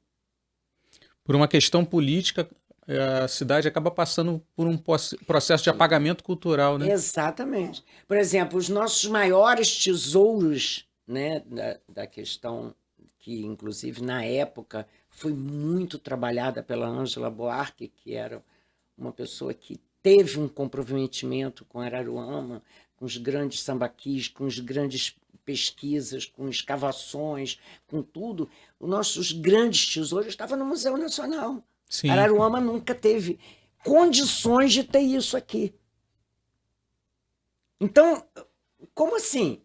Por uma questão política, a cidade acaba passando por um processo de apagamento cultural, né? Exatamente. Por exemplo, os nossos maiores tesouros, né, da questão que, inclusive, na época, foi muito trabalhada pela Ângela Buarque, que era uma pessoa que teve um comprometimento com Araruama, com os grandes sambaquis, com as grandes pesquisas, com escavações, com tudo. Os nossos grandes tesouros estavam no Museu Nacional. Sim. Araruama nunca teve condições de ter isso aqui. Então, como assim?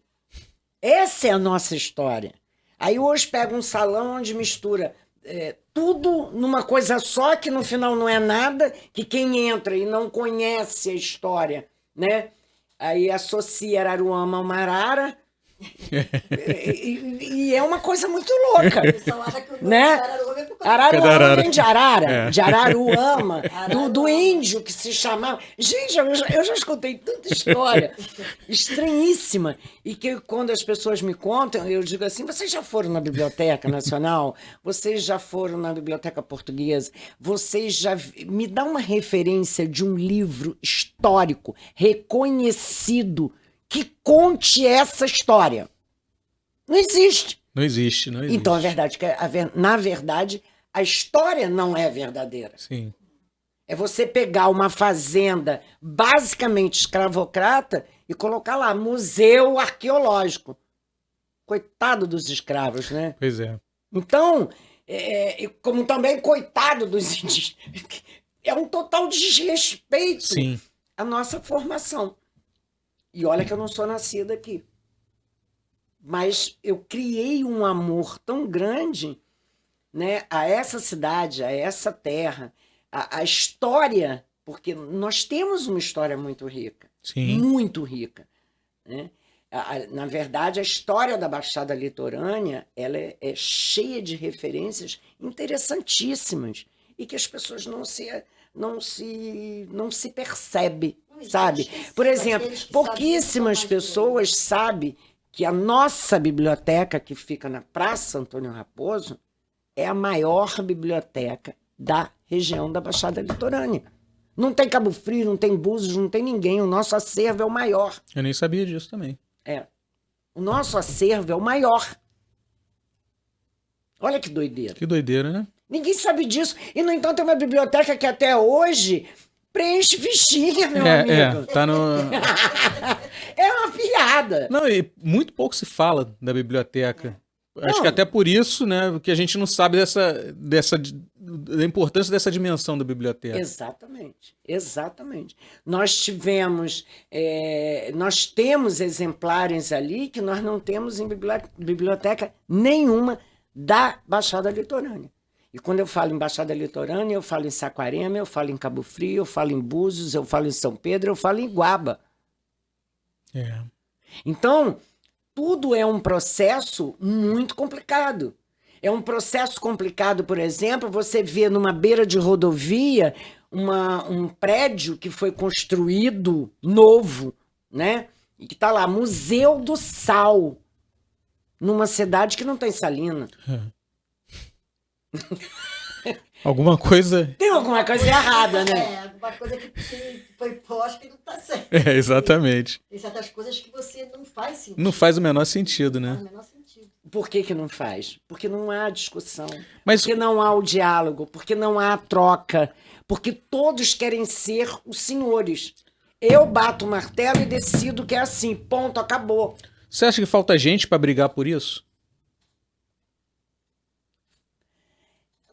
Essa é a nossa história. Aí hoje pega um salão onde mistura tudo numa coisa só, que no final não é nada, que quem entra e não conhece a história, né? Aí associa Araruama ao Marara, e é uma coisa muito louca. O pessoal acha que o nome Né? de Araruama é por Araruama vem de arara, É. de Araruama, do Araruama. índio que se chamava. Gente, eu já escutei tanta história estranhíssima. E que quando as pessoas me contam, eu digo assim: vocês já foram na Biblioteca Nacional? Vocês já foram na Biblioteca Portuguesa? Vocês já. Me dá uma referência de um livro histórico reconhecido que conte essa história. Não existe. Não existe, não existe. Então, na verdade, a história não é verdadeira. Sim. É você pegar uma fazenda basicamente escravocrata e colocar lá, museu arqueológico. Coitado dos escravos, né? Pois é. Então, como também coitado dos indígenas. É um total desrespeito Sim. à nossa formação. E olha que eu não sou nascida aqui. Mas eu criei um amor tão grande, né, a essa cidade, a essa terra, a história, porque nós temos uma história muito rica, Sim. muito rica, né? Na verdade, a história da Baixada Litorânea ela é cheia de referências interessantíssimas e que as pessoas não se percebem, sabe? Por exemplo, pouquíssimas pessoas sabem que a nossa biblioteca, que fica na Praça Antônio Raposo, é a maior biblioteca da região da Baixada Litorânea. Não tem Cabo Frio, não tem Búzios, não tem ninguém. O nosso acervo é o maior. Eu nem sabia disso também. O nosso acervo é o maior. Olha que doideira. Que doideira, né? Ninguém sabe disso. E, no entanto, é uma biblioteca que até hoje preenche fichinha, meu amigo. Tá no... É uma piada. Não, e muito pouco se fala da biblioteca. Acho Não. que até por isso, né, que a gente não sabe da importância dessa dimensão da biblioteca. Exatamente, exatamente. Nós temos exemplares ali que nós não temos em biblioteca nenhuma da Baixada Litorânea. E quando eu falo em Baixada Litorânea, eu falo em Saquarema, eu falo em Cabo Frio, eu falo em Búzios, eu falo em São Pedro, eu falo em Guaba. É. Então, tudo é um processo muito complicado. É um processo complicado, por exemplo, você vê numa beira de rodovia um prédio que foi construído novo, né? E que está lá, Museu do Sal, numa cidade que não tem salina. Alguma coisa... Tem alguma coisa errada, né? É, alguma coisa que foi posta que não está certo. É, exatamente. Tem certas coisas que você não faz sentido. Não faz o menor sentido, Não faz né? o menor sentido. Por que não faz? Porque não há discussão, Mas porque não há o diálogo, porque não há a troca, porque todos querem ser os senhores. Eu bato o martelo e decido que é assim, ponto, acabou. você acha que falta gente para brigar por isso?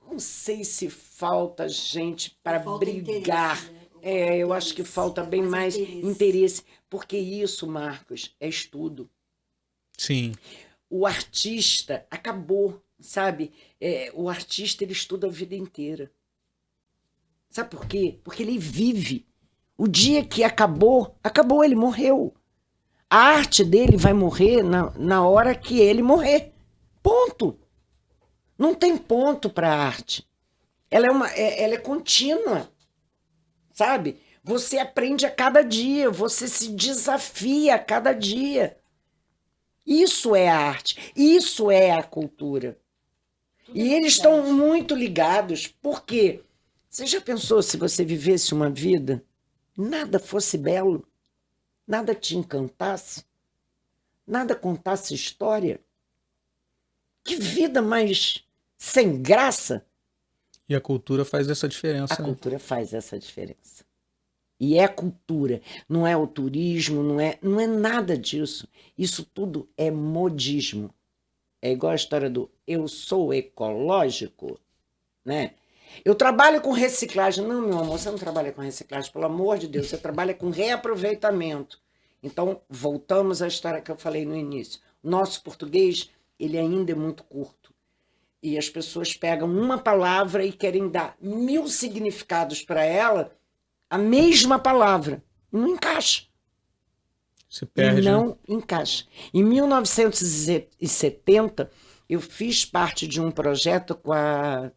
Não sei se falta gente para Falta brigar. interesse, né? Eu acho que falta bem mais interesse. Porque isso, Marcos, é estudo. Sim. O artista acabou, sabe? O artista, ele estuda a vida inteira. Sabe por quê? Porque ele vive. O dia que acabou, ele morreu. A arte dele vai morrer na hora que ele morrer. Ponto. Não tem ponto para a arte. Ela é contínua, sabe? Você aprende a cada dia, você se desafia a cada dia. Isso é a arte, isso é a cultura. E eles estão muito ligados, porque você já pensou se você vivesse uma vida, nada fosse belo, nada te encantasse, nada contasse história? Que vida mais sem graça? E a cultura faz essa diferença. A né? cultura faz essa diferença. E é cultura, não é o turismo, não é nada disso. Isso tudo é modismo. É igual a história do eu sou ecológico, né? Eu trabalho com reciclagem. Não, meu amor, você não trabalha com reciclagem, pelo amor de Deus, você trabalha com reaproveitamento. Então, voltamos à história que eu falei no início. Nosso português, ele ainda é muito curto. E as pessoas pegam uma palavra e querem dar 1000 significados para ela, a mesma palavra. Não encaixa. Se perde. Não encaixa. Em 1970, eu fiz parte de um projeto com a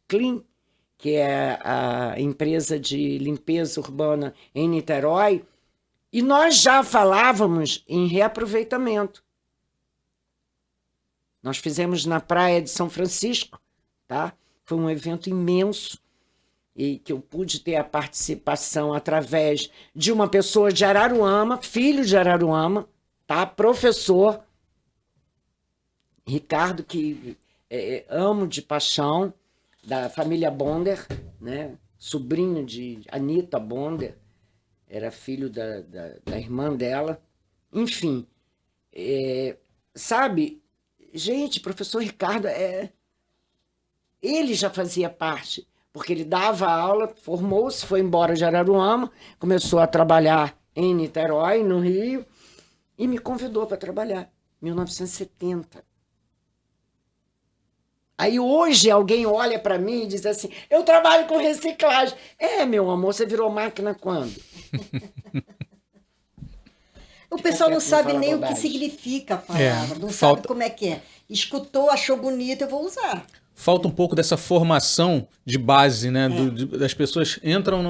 Clean, que é a empresa de limpeza urbana em Niterói, e nós já falávamos em reaproveitamento. Nós fizemos na praia de São Francisco, tá? Foi um evento imenso e que eu pude ter a participação através de uma pessoa de Araruama, filho de Araruama, tá? Professor Ricardo, que amo de paixão, da família Bonder, né? Sobrinho de Anita Bonder, era filho da irmã dela. Enfim, sabe, gente, professor Ricardo, ele já fazia parte, porque ele dava aula, formou-se, foi embora de Araruama, começou a trabalhar em Niterói, no Rio, e me convidou para trabalhar, em 1970. Aí hoje alguém olha para mim e diz assim, eu trabalho com reciclagem. Meu amor, você virou máquina quando? O pessoal não sabe nem o que significa a palavra, não sabe como é que é. Escutou, achou bonito, eu vou usar. Falta um pouco dessa formação de base, né? Das pessoas entram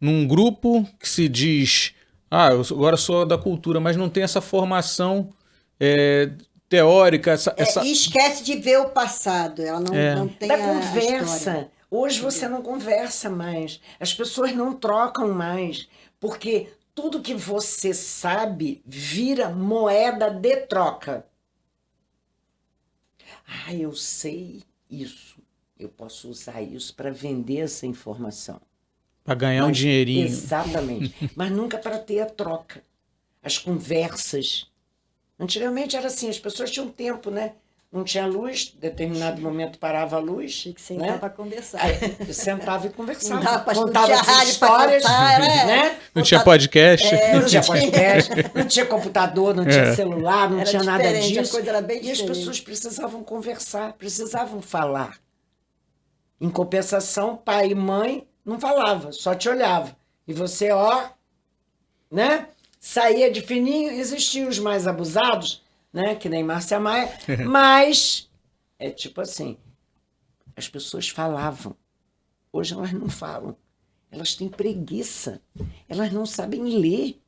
num grupo que se diz, eu agora sou da cultura, mas não tem essa formação teórica. E esquece de ver o passado, ela não tem da a conversa. história. Hoje você não conversa mais, as pessoas não trocam mais, porque tudo que você sabe vira moeda de troca. Eu sei isso, eu posso usar isso para vender essa informação. Para ganhar um dinheirinho. Exatamente, mas nunca para ter a troca. As conversas. Antigamente era assim, as pessoas tinham tempo, né? Não tinha luz, em determinado momento parava a luz. Tinha que sentar para conversar. Aí eu sentava e conversava. Não Contava as histórias, né? Não tinha podcast. Não tinha podcast, não tinha computador, não tinha celular, não tinha nada disso. A coisa era bem e as pessoas precisavam conversar, precisavam falar. Em compensação, pai e mãe não falava, só te olhava. E você, né? Saía de fininho, existiam os mais abusados, né? Que nem Márcia Maia, mas é tipo assim, as pessoas falavam. Hoje elas não falam. Elas têm preguiça. Elas não sabem ler.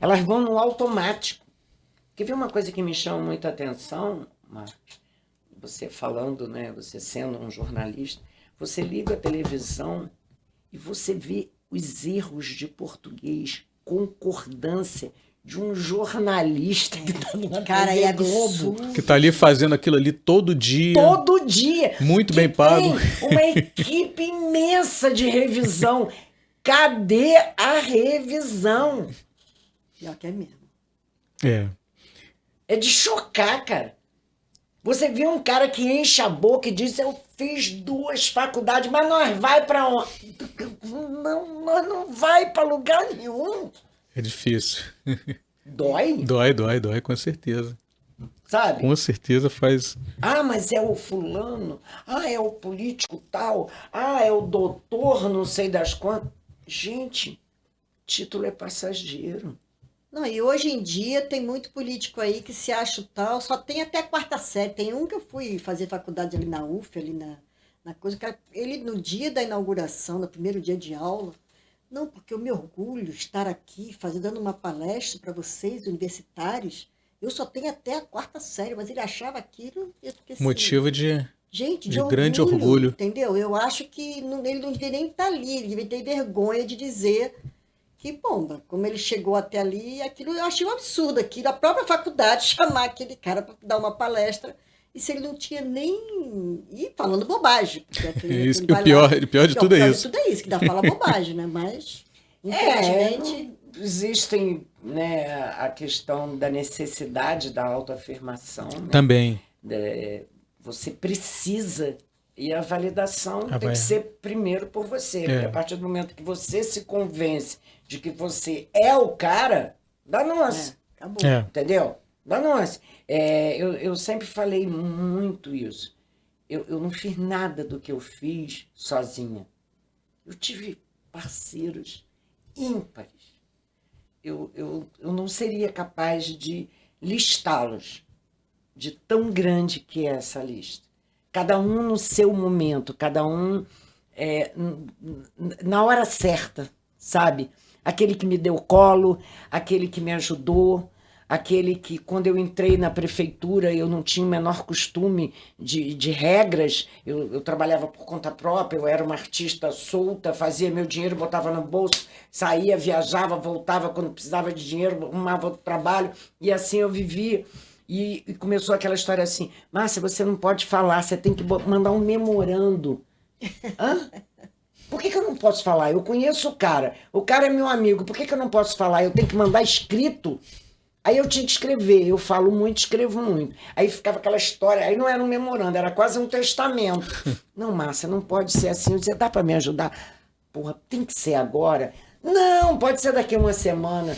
Elas vão no automático. Quer ver uma coisa que me chama muita atenção, Marcos? Você falando, né? Você sendo um jornalista, você liga a televisão e você vê os erros de português, concordância de um jornalista que tá na TV Globo. Que tá ali fazendo aquilo ali todo dia. Todo dia. Muito bem pago. Tem uma equipe imensa de revisão. Cadê a revisão? Pior que é mesmo. É de chocar, cara. Você vê um cara que enche a boca e diz, eu fiz 2 faculdades, mas nós vai para onde? Não, nós não vai para lugar nenhum. É difícil. Dói? Dói, com certeza. Sabe? Com certeza faz... mas é o fulano. É o político tal. É o doutor não sei das quantas. Gente, título é passageiro. Não, e hoje em dia tem muito político aí que se acha tal, só tem até a 4ª série. Tem um que eu fui fazer faculdade ali na UF, ali na coisa, que ele no dia da inauguração, no primeiro dia de aula, não, porque eu me orgulho estar aqui dando uma palestra para vocês, universitários, eu só tenho até a 4ª série, mas ele achava aquilo... Motivo de orgulho, grande orgulho. Entendeu? Eu acho que ele não devia nem estar ali, ele devia ter vergonha de dizer... Que bomba, como ele chegou até ali, aquilo eu achei um absurdo, aquilo, a própria faculdade chamar aquele cara para dar uma palestra, e se ele não tinha nem... E falando bobagem. Isso que o pior de tudo é isso. Tudo é isso, que dá fala bobagem, né? Mas, infelizmente... Existem, né, a questão da necessidade da autoafirmação. Né? Também. Você precisa... E a validação tem que ser primeiro por você. Porque a partir do momento que você se convence de que você é o cara, dá-se. Acabou. Entendeu? Dá-se. Eu sempre falei muito isso. Eu não fiz nada do que eu fiz sozinha. Eu tive parceiros ímpares. Eu não seria capaz de listá-los, de tão grande que é essa lista. cada um no seu momento, cada um na hora certa, sabe? Aquele que me deu colo, aquele que me ajudou, aquele que, quando eu entrei na prefeitura, eu não tinha o menor costume de regras, eu trabalhava por conta própria, eu era uma artista solta, fazia meu dinheiro, botava no bolso, saía, viajava, voltava quando precisava de dinheiro, arrumava outro trabalho, e assim eu vivia. E começou aquela história assim, Márcia, você não pode falar, você tem que mandar um memorando. Hã? Por que eu não posso falar? Eu conheço o cara é meu amigo, por que eu não posso falar? Eu tenho que mandar escrito? Aí eu tinha que escrever, eu falo muito, escrevo muito. Aí ficava aquela história, aí não era um memorando, era quase um testamento. Não, Márcia, não pode ser assim. Eu dizia, dá para me ajudar? Porra, tem que ser agora? Não, pode ser daqui a uma semana.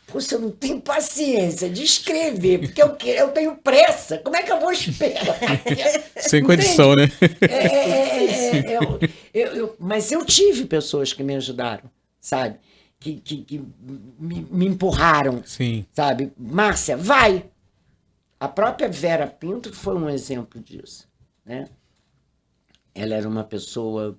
Poxa, eu não tenho paciência de escrever, porque eu tenho pressa. Como é que eu vou esperar? Sem condição, né? Mas eu tive pessoas que me ajudaram, sabe? Que me empurraram, Sim. sabe? Márcia, vai! A própria Vera Pinto foi um exemplo disso, né? Ela era uma pessoa,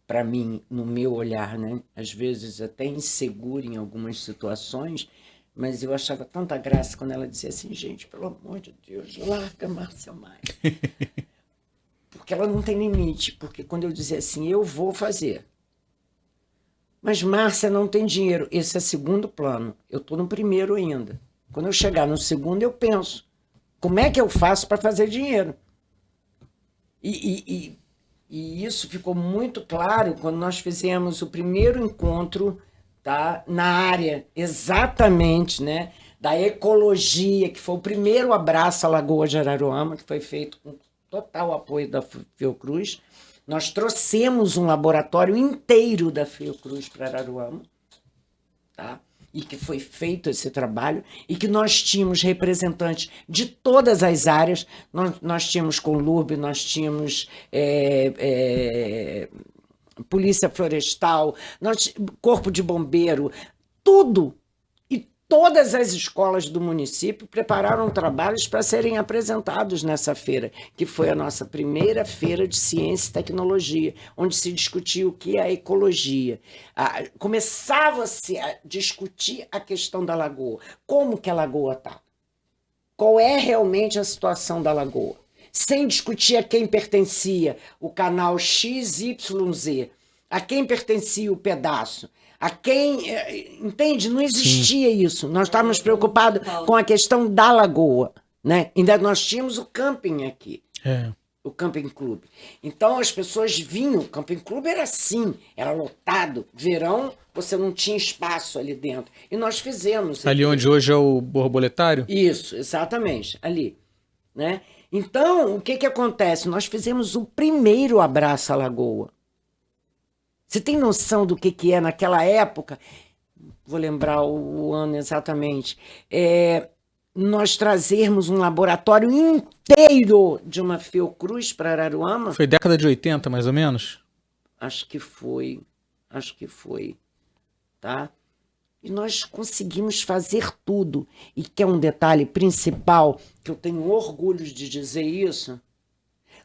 para mim, no meu olhar, né? Às vezes até insegura em algumas situações, mas eu achava tanta graça quando ela dizia assim, gente, pelo amor de Deus, larga Márcia Maia. Porque ela não tem limite, porque quando eu dizia assim, eu vou fazer. Mas Márcia não tem dinheiro. Esse é segundo plano. Eu estou no primeiro ainda. Quando eu chegar no segundo, eu penso, como é que eu faço para fazer dinheiro? E isso ficou muito claro quando nós fizemos o primeiro encontro, tá, na área exatamente, né, da ecologia, que foi o primeiro abraço à Lagoa de Araruama, que foi feito com total apoio da Fiocruz. Nós trouxemos um laboratório inteiro da Fiocruz para Araruama, tá? E que foi feito esse trabalho, e que nós tínhamos representantes de todas as áreas, nós tínhamos Conlurb, nós tínhamos Polícia Florestal, Corpo de Bombeiro, tudo. E todas as escolas do município prepararam trabalhos para serem apresentados nessa feira, que foi a nossa primeira feira de ciência e tecnologia, onde se discutia o que é a ecologia. Começava-se a discutir a questão da lagoa. Como que a lagoa está? Qual é realmente a situação da lagoa? Sem discutir a quem pertencia o canal XYZ, a quem pertencia o pedaço, a quem... Entende? Não existia isso. Nós estávamos preocupados com a questão da lagoa, né? Ainda nós tínhamos o camping aqui, o Camping Clube. Então as pessoas vinham, o Camping Clube era assim, era lotado. Verão, você não tinha espaço ali dentro. E nós fizemos. Ali onde hoje é o borboletário? Isso, exatamente, ali, né? Então, o que acontece? Nós fizemos o primeiro abraço à lagoa. Você tem noção do que é naquela época? Vou lembrar o ano exatamente. Nós trazermos um laboratório inteiro de uma Fiocruz para Araruama. Foi década de 80, mais ou menos? Acho que foi, tá? E nós conseguimos fazer tudo. E que é um detalhe principal, que eu tenho orgulho de dizer isso,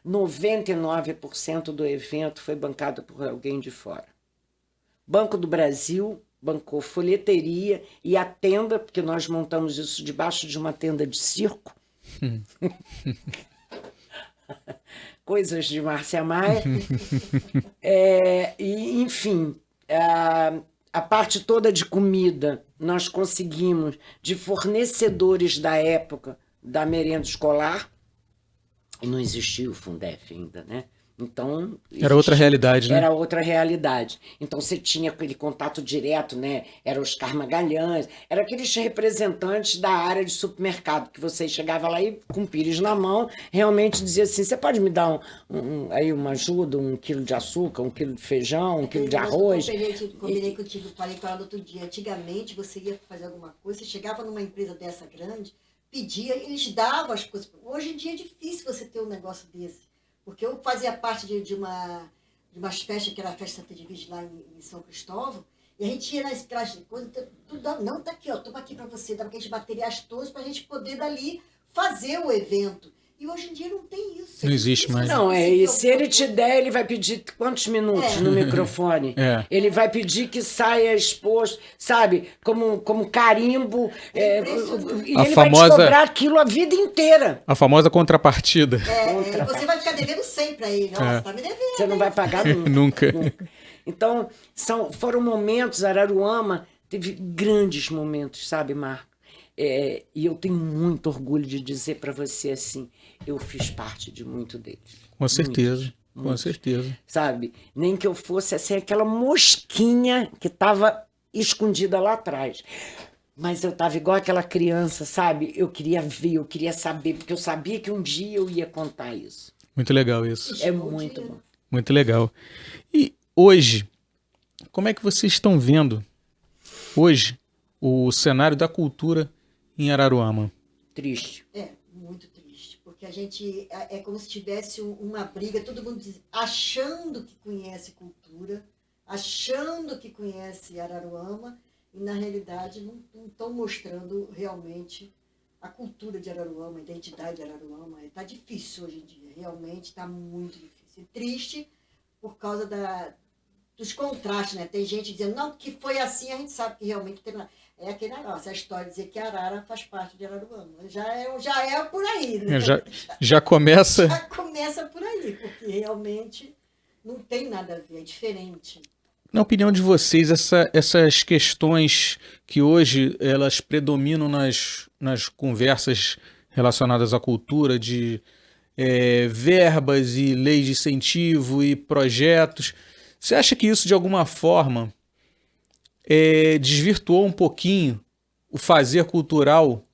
99% do evento foi bancado por alguém de fora. Banco do Brasil bancou folheteria e a tenda, porque nós montamos isso debaixo de uma tenda de circo. Coisas de Márcia Maia. E, enfim, a parte toda de comida nós conseguimos de fornecedores da época da merenda escolar. E não existia o Fundef ainda, né? Então... Era outra realidade, né? Era outra realidade. Então você tinha aquele contato direto, né? Era Oscar Magalhães, era aqueles representantes da área de supermercado, que você chegava lá e com o pires na mão, realmente dizia assim, você pode me dar aí uma ajuda, 1 quilo de açúcar, 1 quilo de feijão, 1 quilo de arroz? Combinei contigo, falei com ela no outro dia. Antigamente você ia fazer alguma coisa, você chegava numa empresa dessa grande, pedia, eles davam as coisas. Hoje em dia é difícil você ter um negócio desse. Porque eu fazia parte de umas festas, que era a festa Santa Divide lá em São Cristóvão, e a gente ia nas coisas, tudo, não, tá aqui, ó, toma aqui para você, dava aqueles materiais todos para a gente poder dali fazer o evento. E hoje em dia não tem isso. Não existe mais. Não, e se ele te der, ele vai pedir quantos minutos no microfone? É. Ele vai pedir que saia exposto, sabe? Como carimbo. E A ele famosa- vai te cobrar aquilo a vida inteira. A famosa contrapartida. E você vai ficar devendo sempre a ele. Ó, você tá me devendo. Você não vai pagar nunca. Nunca. Então, foram momentos, Araruama teve grandes momentos, sabe, Marco? E eu tenho muito orgulho de dizer para você assim, eu fiz parte de muito deles. Com certeza. Com muitos. certeza. Sabe? Nem que eu fosse assim, aquela mosquinha que estava escondida lá atrás. Mas eu estava igual aquela criança, sabe? Eu queria ver, eu queria saber, porque eu sabia que um dia eu ia contar isso. Muito legal isso. É muito bom. Muito legal. E hoje, como é que vocês estão vendo hoje o cenário da cultura em Araruama? Triste. Muito triste, porque a gente é como se tivesse uma briga, todo mundo achando que conhece cultura, achando que conhece Araruama, e na realidade não estão mostrando realmente a cultura de Araruama, a identidade de Araruama. Está difícil hoje em dia, realmente está muito difícil. E triste por causa dos contrastes, né? Tem gente dizendo, não, que foi assim, a gente sabe que realmente tem... É aquele negócio, a história de dizer que Arara faz parte de Araruama. Já é por aí, né? Já começa... Já começa por aí, porque realmente não tem nada a ver, é diferente. Na opinião de vocês, essas questões que hoje elas predominam nas conversas relacionadas à cultura, de verbas e leis de incentivo e projetos, você acha que isso de alguma forma desvirtuou um pouquinho o fazer cultural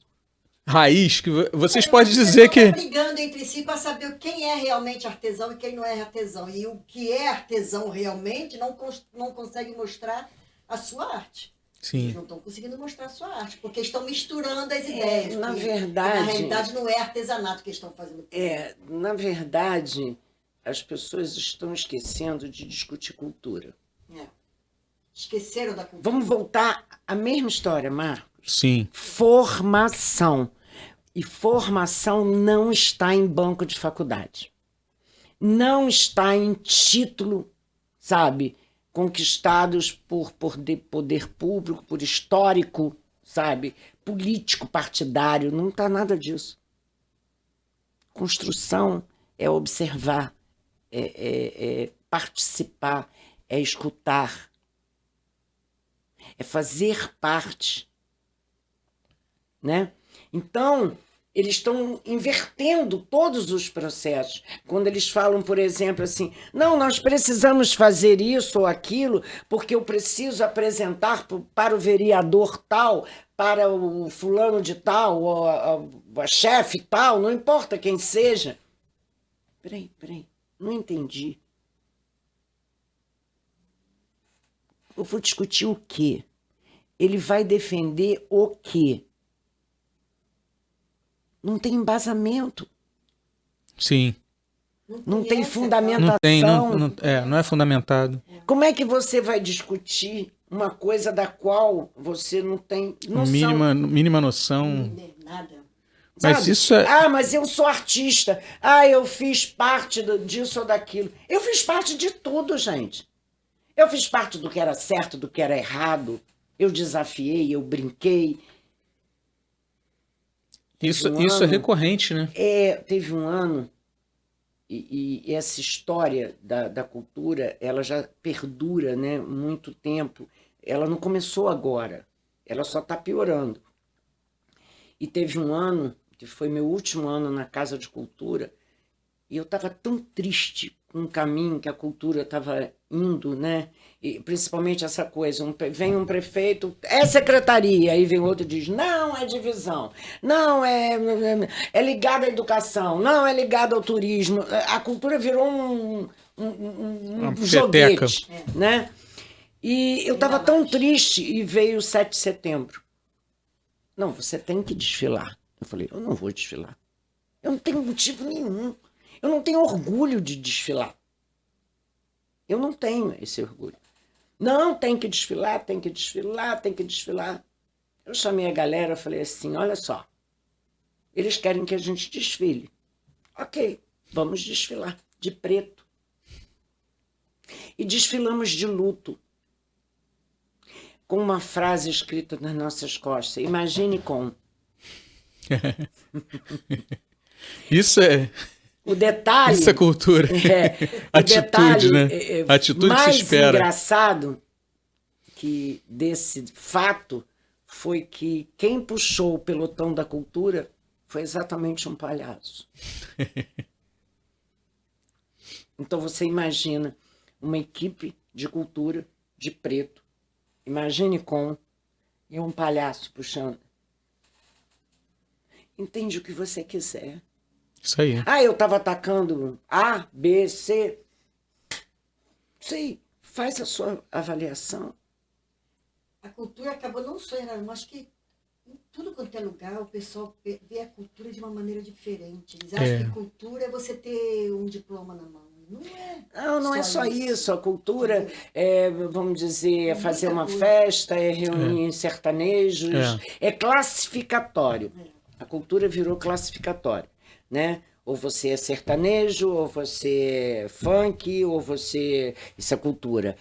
raiz? Que vocês podem dizer que... brigando entre si para saber quem é realmente artesão e quem não é artesão. E o que é artesão realmente não consegue mostrar a sua arte. Sim. Eles não estão conseguindo mostrar a sua arte, porque estão misturando as ideias. Na porque, verdade... na realidade não é artesanato que eles estão fazendo. Na verdade, as pessoas estão esquecendo de discutir cultura. Esqueceram da cultura. Vamos voltar à mesma história, Marcos. Sim. Formação. E formação não está em banco de faculdade. Não está em título, sabe, conquistados por poder público, por histórico, sabe, político, partidário. Não está nada disso. Construção é observar, é participar, é escutar, é fazer parte, né? Então, eles estão invertendo todos os processos. Quando eles falam, por exemplo, assim, não, nós precisamos fazer isso ou aquilo, porque eu preciso apresentar para o vereador tal, para o fulano de tal, ou a chefe tal, não importa quem seja. Peraí, não entendi. Eu vou discutir o quê? Ele vai defender o quê? Não tem embasamento. Sim. Não tem Não fundamentação. tem, não é fundamentado. Como é que você vai discutir uma coisa da qual você não tem noção? Mínima noção. Nada. Mas Sabe? isso é... Ah, mas eu sou artista. Ah, eu fiz parte disso ou daquilo. Eu fiz parte de tudo, gente. Eu fiz parte do que era certo, do que era errado. Eu desafiei, eu brinquei. Isso é recorrente, né? Teve um ano, e essa história da cultura, ela já perdura, né, muito tempo. Ela não começou agora, ela só está piorando. E teve um ano, que foi meu último ano na Casa de Cultura, e eu estava tão triste com o caminho que a cultura estava indo, né? E principalmente essa coisa, vem um prefeito, é secretaria, aí vem outro e diz, não, é divisão, não, é ligado à educação, não, é ligado ao turismo. A cultura virou um joguete, né? E eu estava tão triste, e veio o 7 de setembro. Não, você tem que desfilar. Eu falei, eu não vou desfilar. Eu não tenho motivo nenhum. Eu não tenho orgulho de desfilar. Eu não tenho esse orgulho. Não, tem que desfilar, tem que desfilar, tem que desfilar. Eu chamei a galera e falei assim, olha só, eles querem que a gente desfile. Ok, vamos desfilar de preto. E desfilamos de luto, com uma frase escrita nas nossas costas. Imagine com. Isso é, O detalhe... isso é cultura. O Atitude, detalhe, né? Atitude que se mais espera. engraçado que desse fato foi que quem puxou o pelotão da cultura foi exatamente um palhaço. Então você imagina uma equipe de cultura de preto, imagine com, e um palhaço puxando. Entende o que você quiser. Isso aí. Ah, eu estava atacando A, B, C. Sei, faz a sua avaliação. A cultura acabou não só em Araruama, acho que em tudo quanto é lugar o pessoal vê a cultura de uma maneira diferente. Eles acham que cultura é você ter um diploma na mão. Não é. Não é só isso. A cultura vamos dizer, é muita fazer uma coisa. festa, é reunir sertanejos, é classificatório. A cultura virou classificatório, né? Ou você é sertanejo, ou você é funk, ou você... Isso é cultura.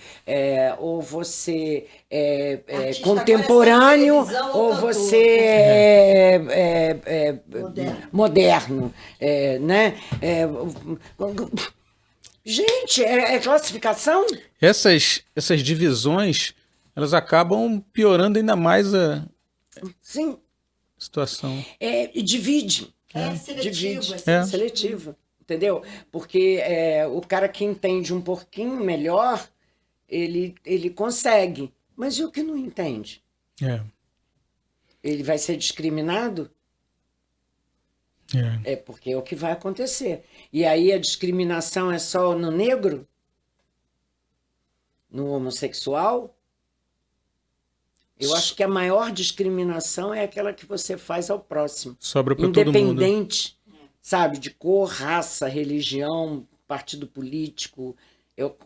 Ou você é Artista contemporâneo, agora é televisão ou ou cantor. você é moderno. Né? Gente, é classificação? Essas divisões, elas acabam piorando ainda mais a Sim. situação. E divide. Seletivo. Seletivo, entendeu? Porque o cara que entende um pouquinho melhor, ele consegue. Mas e o que não entende? Ele vai ser discriminado? Porque é o que vai acontecer. E aí a discriminação é só no negro? No homossexual? Eu acho que a maior discriminação é aquela que você faz ao próximo. Sobra para todo mundo. Independente, sabe, de cor, raça, religião, partido político.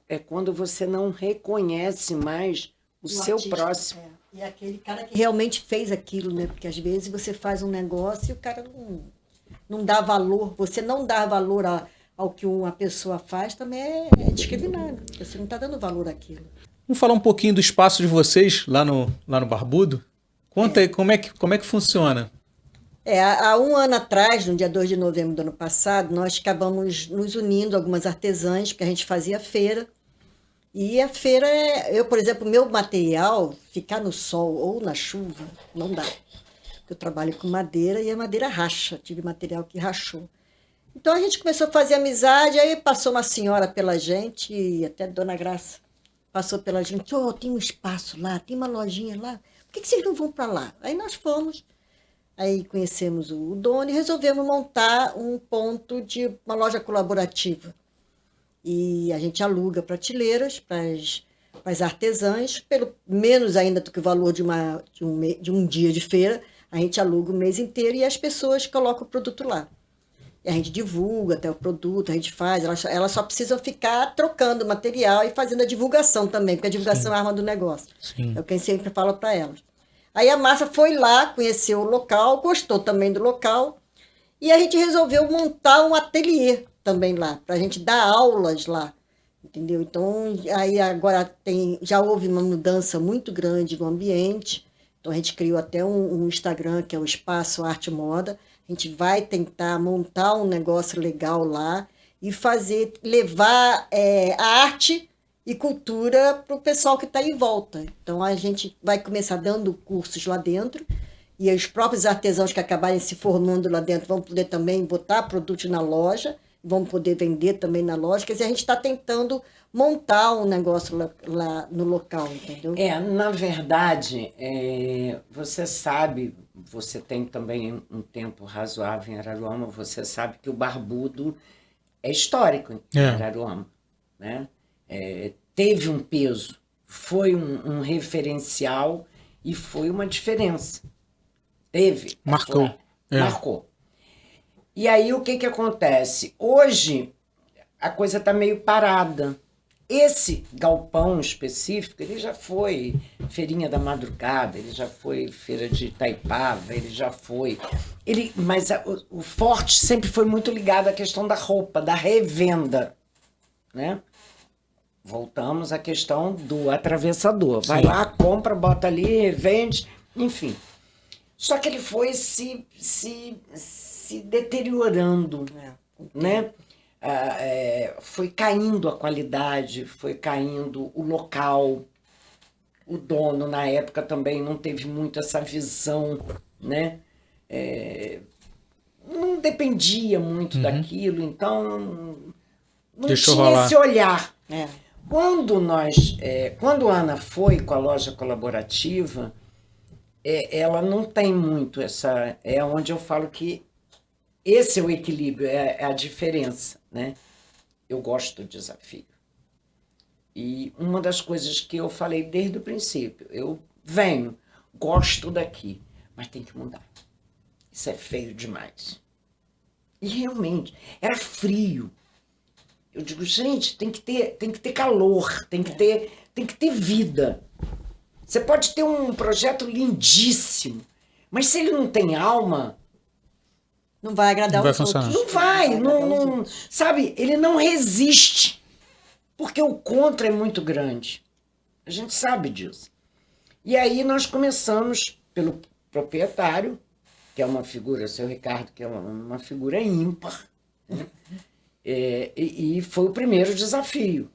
É quando você não reconhece mais o seu artista, próximo. E aquele cara que realmente fez aquilo, né? Porque às vezes você faz um negócio e o cara não dá valor. Você não dá valor ao que uma pessoa faz também é discriminado. Você não está dando valor àquilo. Vamos falar um pouquinho do espaço de vocês lá no Barbudo? Conta aí como é que funciona. Há um ano atrás, no dia 2 de novembro do ano passado, nós acabamos nos unindo, algumas artesãs, porque a gente fazia feira. E a feira, eu, por exemplo, meu material, ficar no sol ou na chuva, não dá. Eu trabalho com madeira e a madeira racha, tive material que rachou. Então a gente começou a fazer amizade, aí passou uma senhora pela gente, e até Dona Graça passou pela gente, tem um espaço lá, tem uma lojinha lá, por que vocês não vão para lá? Aí nós fomos, aí conhecemos o dono e resolvemos montar um ponto de uma loja colaborativa. E a gente aluga prateleiras para as artesãs, pelo menos ainda do que o valor de um dia de feira, a gente aluga o mês inteiro e as pessoas colocam o produto lá. E a gente divulga até o produto, a gente faz, elas só precisam ficar trocando material e fazendo a divulgação também, porque a divulgação é a arma do negócio. Sim. É o que a gente sempre fala para elas. Aí a Márcia foi lá, conheceu o local, gostou também do local, e a gente resolveu montar um ateliê também lá, para a gente dar aulas lá, entendeu? Então, aí agora já houve uma mudança muito grande no ambiente, então a gente criou até um Instagram, que é o Espaço Arte Moda. A gente vai tentar montar um negócio legal lá e levar a arte e cultura para o pessoal que está em volta. Então a gente vai começar dando cursos lá dentro e os próprios artesãos que acabarem se formando lá dentro vão poder também botar produtos na loja, vão poder vender também na loja. Quer dizer, a gente está tentando montar um negócio lá no local, entendeu? Na verdade, você sabe, você tem também um tempo razoável em Araruama, você sabe que o Barbudo é histórico em Araruama, né? Teve um peso, foi um referencial e foi uma diferença. Marcou. Marcou. E aí o que acontece? Hoje a coisa está meio parada. esse galpão específico, ele já foi Feirinha da Madrugada, ele já foi Feira de Itaipava, ele já foi... Mas o forte sempre foi muito ligado à questão da roupa, da revenda, né? Voltamos à questão do atravessador. Vai lá, compra, bota ali, revende, enfim. Só que ele foi se deteriorando, né? Foi caindo a qualidade, foi caindo o local. O dono, na época, também não teve muito essa visão, né? Não dependia muito daquilo, então não Deixou tinha rolar. esse olhar. Quando a Ana foi com a loja colaborativa, ela não tem muito essa... É onde eu falo que esse é o equilíbrio, é a diferença, né? Eu gosto do desafio. E uma das coisas que eu falei desde o princípio, eu gosto daqui, mas tem que mudar. Isso é feio demais. E realmente, era frio. Eu digo, gente, tem que ter calor, tem que ter vida. Você pode ter um projeto lindíssimo, mas se ele não tem alma... Não vai agradar Não os vai outros. funcionar. Não vai, sabe? Ele não resiste, porque o contra é muito grande. A gente sabe disso. E aí nós começamos pelo proprietário, que é uma figura, seu Ricardo, que é uma figura ímpar, né? E foi o primeiro desafio,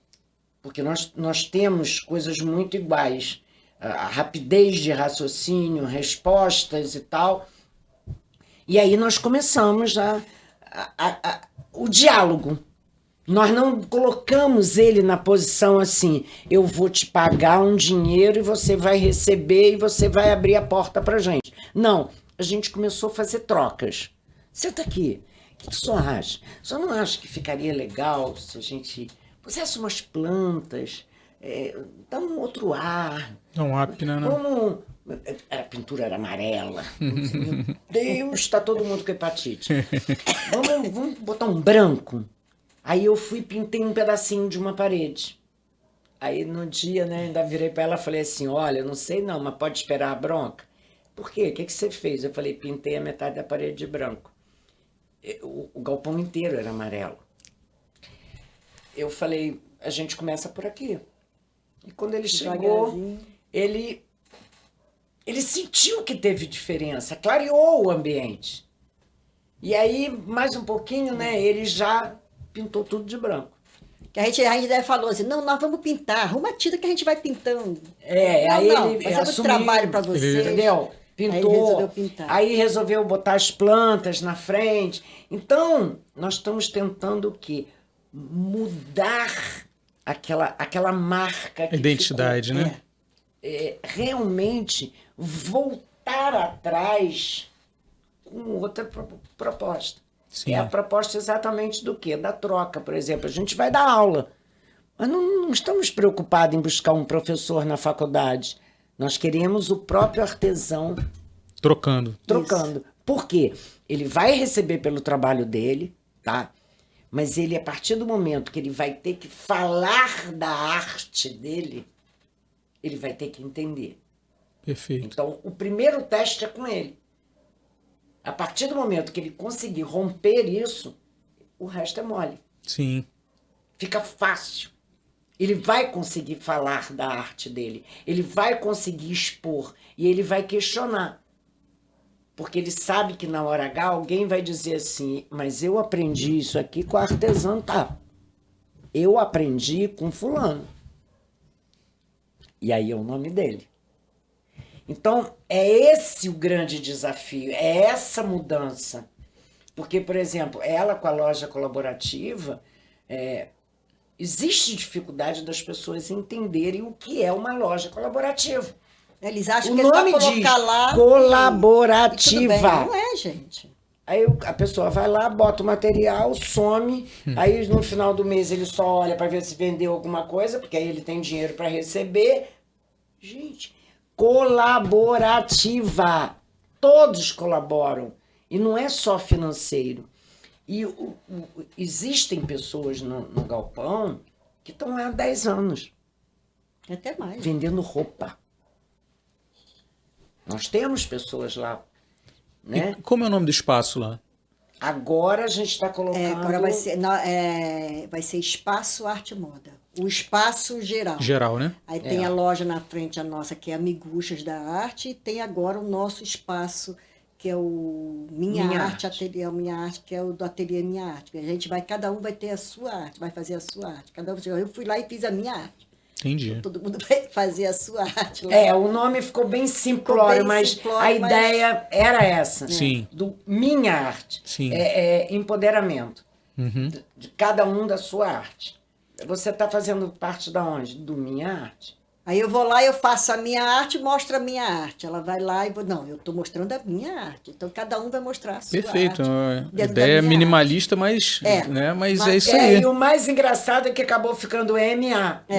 porque nós temos coisas muito iguais, a rapidez de raciocínio, respostas e tal. E aí nós começamos o diálogo. Nós não colocamos ele na posição assim, eu vou te pagar um dinheiro e você vai receber e você vai abrir a porta pra gente. Não, a gente começou a fazer trocas. Senta aqui, o que o senhor acha? O senhor não acha que ficaria legal se a gente pusesse umas plantas, dar um outro ar? É um up, né? Como... A pintura era amarela. Meu Deus, está todo mundo com hepatite. Vamos botar um branco. Aí eu fui e pintei um pedacinho de uma parede. Aí no dia, né, ainda virei para ela e falei assim, olha, eu não sei não, mas pode esperar a bronca? Por quê? O que você fez? Eu falei, pintei a metade da parede de branco. O galpão inteiro era amarelo. Eu falei, a gente começa por aqui. E quando ele chegou, ele sentiu que teve diferença, clareou o ambiente. E aí, mais um pouquinho, né, ele já pintou tudo de branco. Que a gente falou assim, não, nós vamos pintar, arruma a tinta que a gente vai pintando. Aí ele fazemos assumiu, trabalho para você. entendeu? Pintou, Aí resolveu pintar. Aí resolveu botar as plantas na frente. Então, nós estamos tentando o quê? Mudar aquela marca que Identidade, ficou, né? Realmente voltar atrás com outra proposta. Sim. É a proposta exatamente do quê? Da troca, por exemplo. A gente vai dar aula, mas não estamos preocupados em buscar um professor na faculdade. Nós queremos o próprio artesão Trocando. Isso. Por quê? Ele vai receber pelo trabalho dele, tá? Mas ele, a partir do momento que ele vai ter que falar da arte dele, ele vai ter que entender. Perfeito. Então, o primeiro teste é com ele. A partir do momento que ele conseguir romper isso, o resto é mole. Sim. Fica fácil. Ele vai conseguir falar da arte dele. Ele vai conseguir expor. E ele vai questionar. Porque ele sabe que na hora H alguém vai dizer assim, mas eu aprendi isso aqui com a artesã, tá? Eu aprendi com fulano. E aí é o nome dele. Então, é esse o grande desafio, é essa mudança. Porque, por exemplo, ela com a loja colaborativa, existe dificuldade das pessoas entenderem o que é uma loja colaborativa. Eles acham O que é só nome colocar diz lá colaborativa. e tudo bem. Não é, gente. Aí a pessoa vai lá, bota o material, some, aí no final do mês ele só olha para ver se vendeu alguma coisa, porque aí ele tem dinheiro para receber. Gente, colaborativa. Todos colaboram. E não é só financeiro. E existem pessoas no galpão que estão lá há 10 anos, Até mais. vendendo roupa. Nós temos pessoas lá, né? E como é o nome do espaço lá? Agora a gente está colocando... Agora vai ser Espaço Arte e Moda. O espaço geral. Geral, né? Aí tem a loja na frente, a nossa, que é Amiguchas da Arte, e tem agora o nosso espaço, que é o Minha Arte, Ateliê Minha Arte, que é o do Ateliê Minha Arte. A gente cada um vai ter a sua arte, vai fazer a sua arte. Eu fui lá e fiz a minha arte. Entendi. Todo mundo vai fazer a sua arte lá. O nome ficou bem simplório, mas a ideia era essa. Sim. Do Minha Arte. Sim. Empoderamento. Uhum. De cada um da sua arte. Você está fazendo parte da onde? Do Minha Arte. Aí eu vou lá, eu faço a minha arte, mostro a minha arte. Ela vai lá e não, eu estou mostrando a minha arte. Então cada um vai mostrar a sua Perfeito. arte. A ideia é minimalista, mas, né, mas é isso aí. E o mais engraçado é que acabou ficando MA. Minha Arte.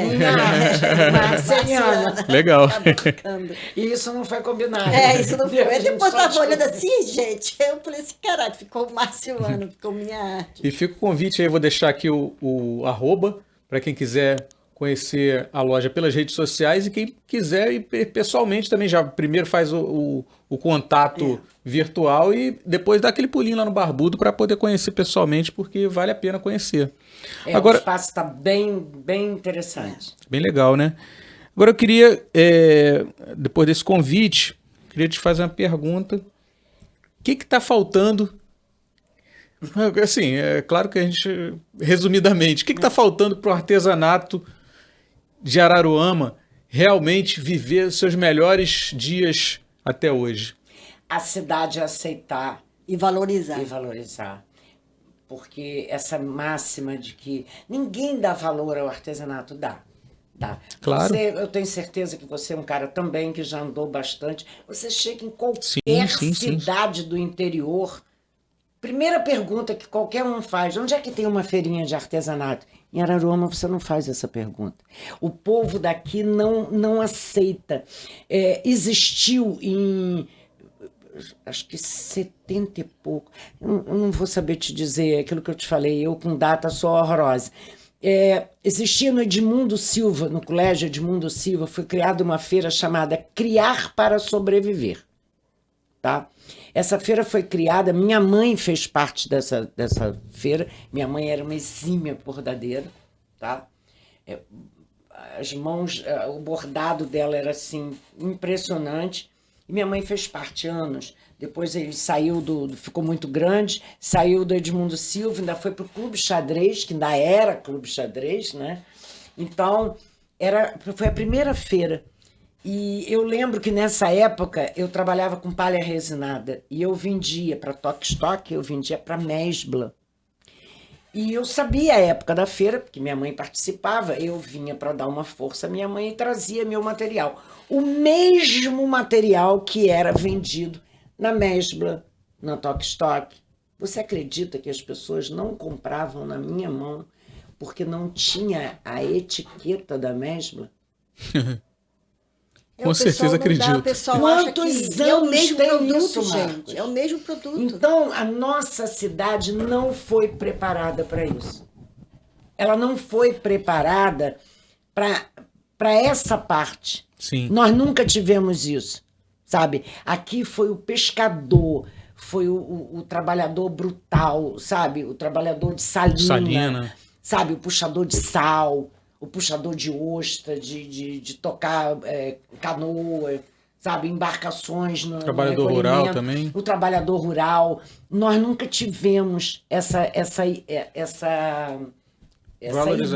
Marceliana. Legal. Acabou ficando. E isso não foi combinado. Isso não foi. Eu depois estava olhando assim, gente. Eu falei assim, caralho, ficou Marciano, ficou minha arte. E fica o convite aí, vou deixar aqui o arroba, para quem quiser conhecer a loja pelas redes sociais e quem quiser ir pessoalmente também, já primeiro faz o contato virtual e depois dá aquele pulinho lá no Barbudo para poder conhecer pessoalmente, porque vale a pena conhecer. Agora, o espaço está bem interessante. Bem legal, né? Agora eu queria, depois desse convite, queria te fazer uma pergunta. O que está faltando? Assim, é claro que a gente, resumidamente, o que está faltando para o artesanato de Araruama realmente viver os seus melhores dias até hoje? A cidade aceitar E valorizar. Porque essa máxima de que ninguém dá valor ao artesanato, dá. Claro. Eu tenho certeza que você é um cara também que já andou bastante. Você chega em qualquer cidade do interior. Primeira pergunta que qualquer um faz: onde é que tem uma feirinha de artesanato? Em Araruama você não faz essa pergunta. O povo daqui não aceita. Existiu em, acho que 70 e pouco, eu não vou saber te dizer aquilo que eu te falei, eu com data sou horrorosa. Existia no Edmundo Silva, no colégio Edmundo Silva, foi criada uma feira chamada Criar para Sobreviver. Tá? Essa feira foi criada, minha mãe fez parte dessa feira, minha mãe era uma exímia bordadeira, tá? As mãos, o bordado dela era assim, impressionante, e minha mãe fez parte anos. Depois ele saiu ficou muito grande, saiu do Edmundo Silva, ainda foi para o Clube Xadrez, que ainda era Clube Xadrez, né? Então, foi a primeira feira. E eu lembro que nessa época eu trabalhava com palha resinada e eu vendia para Toque-Stock, eu vendia para Mesbla. E eu sabia a época da feira, porque minha mãe participava, eu vinha para dar uma força à minha mãe e trazia meu material. O mesmo material que era vendido na Mesbla, na Toque-Stock. Você acredita que as pessoas não compravam na minha mão porque não tinha a etiqueta da Mesbla? Com certeza acredito. Quantos anos é o mesmo tem produto, isso, gente? Marcos? É o mesmo produto. Então, a nossa cidade não foi preparada para isso. Ela não foi preparada para essa parte. Sim. Nós nunca tivemos isso, sabe? Aqui foi o pescador, foi o trabalhador brutal, sabe? O trabalhador de salina, sabe? O puxador de sal, o puxador de ostra, de tocar canoa, sabe? Embarcações no trabalhador rural também. O trabalhador rural. Nós nunca tivemos essa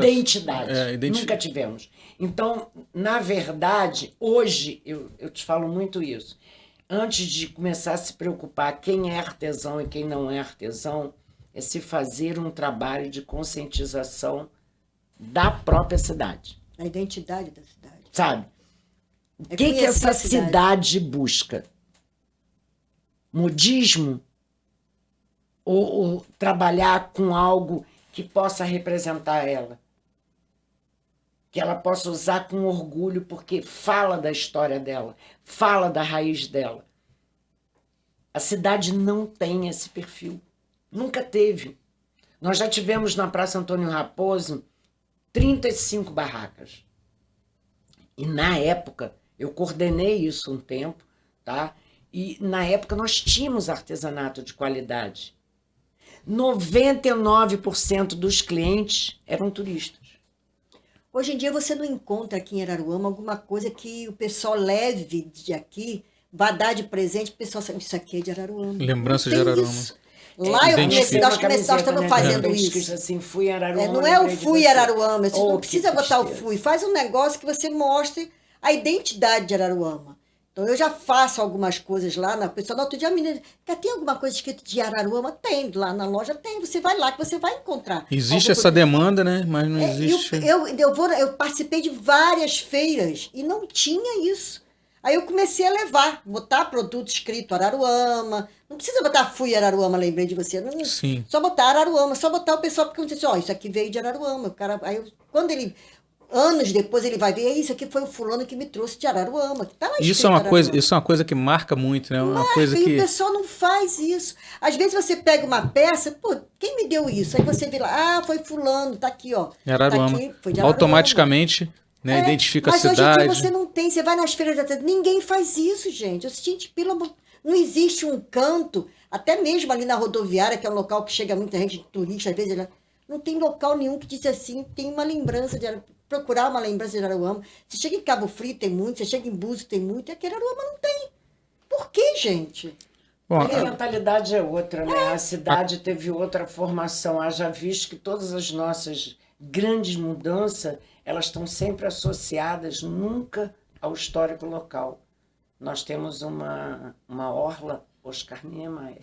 identidade. Nunca tivemos. Então, na verdade, hoje, eu te falo muito isso. Antes de começar a se preocupar quem é artesão e quem não é artesão, é se fazer um trabalho de conscientização da própria cidade. A identidade da cidade. Sabe? O que essa cidade busca? Modismo? Ou trabalhar com algo que possa representar ela? Que ela possa usar com orgulho, porque fala da história dela, fala da raiz dela. A cidade não tem esse perfil. Nunca teve. Nós já tivemos na Praça Antônio Raposo 35 barracas. E na época, eu coordenei isso um tempo, tá? E na época nós tínhamos artesanato de qualidade. 99% dos clientes eram turistas. Hoje em dia você não encontra aqui em Araruama alguma coisa que o pessoal leve de aqui, vá dar de presente, o pessoal sabe, isso aqui é de Araruama. Lembrança Não de tem Araruama. isso. Lá eu comecei, nós estamos fazendo isso. Assim, fui em Araruama, Não é o lembrei de fui você. Araruama, você Oh, não que precisa botar o tristeza. fui. Faz um negócio que você mostre a identidade de Araruama. Então eu já faço algumas coisas lá, na pessoa, no outro dia a menina, tem alguma coisa escrita de Araruama? Tem, lá na loja tem, você vai lá que você vai encontrar. Existe essa demanda, né? Mas não existe. Eu participei de várias feiras e não tinha isso. Aí eu comecei a levar, botar produto escrito Araruama. Não precisa botar fui Araruama, lembrei de você. Não, Sim. só botar Araruama, só botar o pessoal, porque eu disse, ó, isso aqui veio de Araruama. O cara, quando ele, anos depois, ele vai ver, isso aqui foi o fulano que me trouxe de Araruama. Que tá lá Isso escrito Araruama. isso é uma coisa que marca muito, né? Uma coisa E que... o pessoal não faz isso. Às vezes você pega uma peça, pô, quem me deu isso? Aí você vê lá, foi fulano, tá aqui, ó. Araruama. Tá aqui, foi de Araruama. Automaticamente, né? Identifica a mas cidade. hoje em dia você não tem, você vai nas feiras de artesanato, ninguém faz isso, gente. Gente, pelo amor, não existe um canto, até mesmo ali na rodoviária, que é um local que chega muita gente, turista, às vezes, não tem local nenhum que diz assim, tem uma lembrança de Araruama. Procurar uma lembrança de Araruama. Você chega em Cabo Frio, tem muito, você chega em Búzios, tem muito, e aqui em Araruama não tem. Por quê, gente? Bom, A mentalidade é outra, né? A cidade teve outra formação. Haja visto que todas as nossas grandes mudanças, elas estão sempre associadas nunca ao histórico local. Nós temos uma orla, Oscar Niemeyer.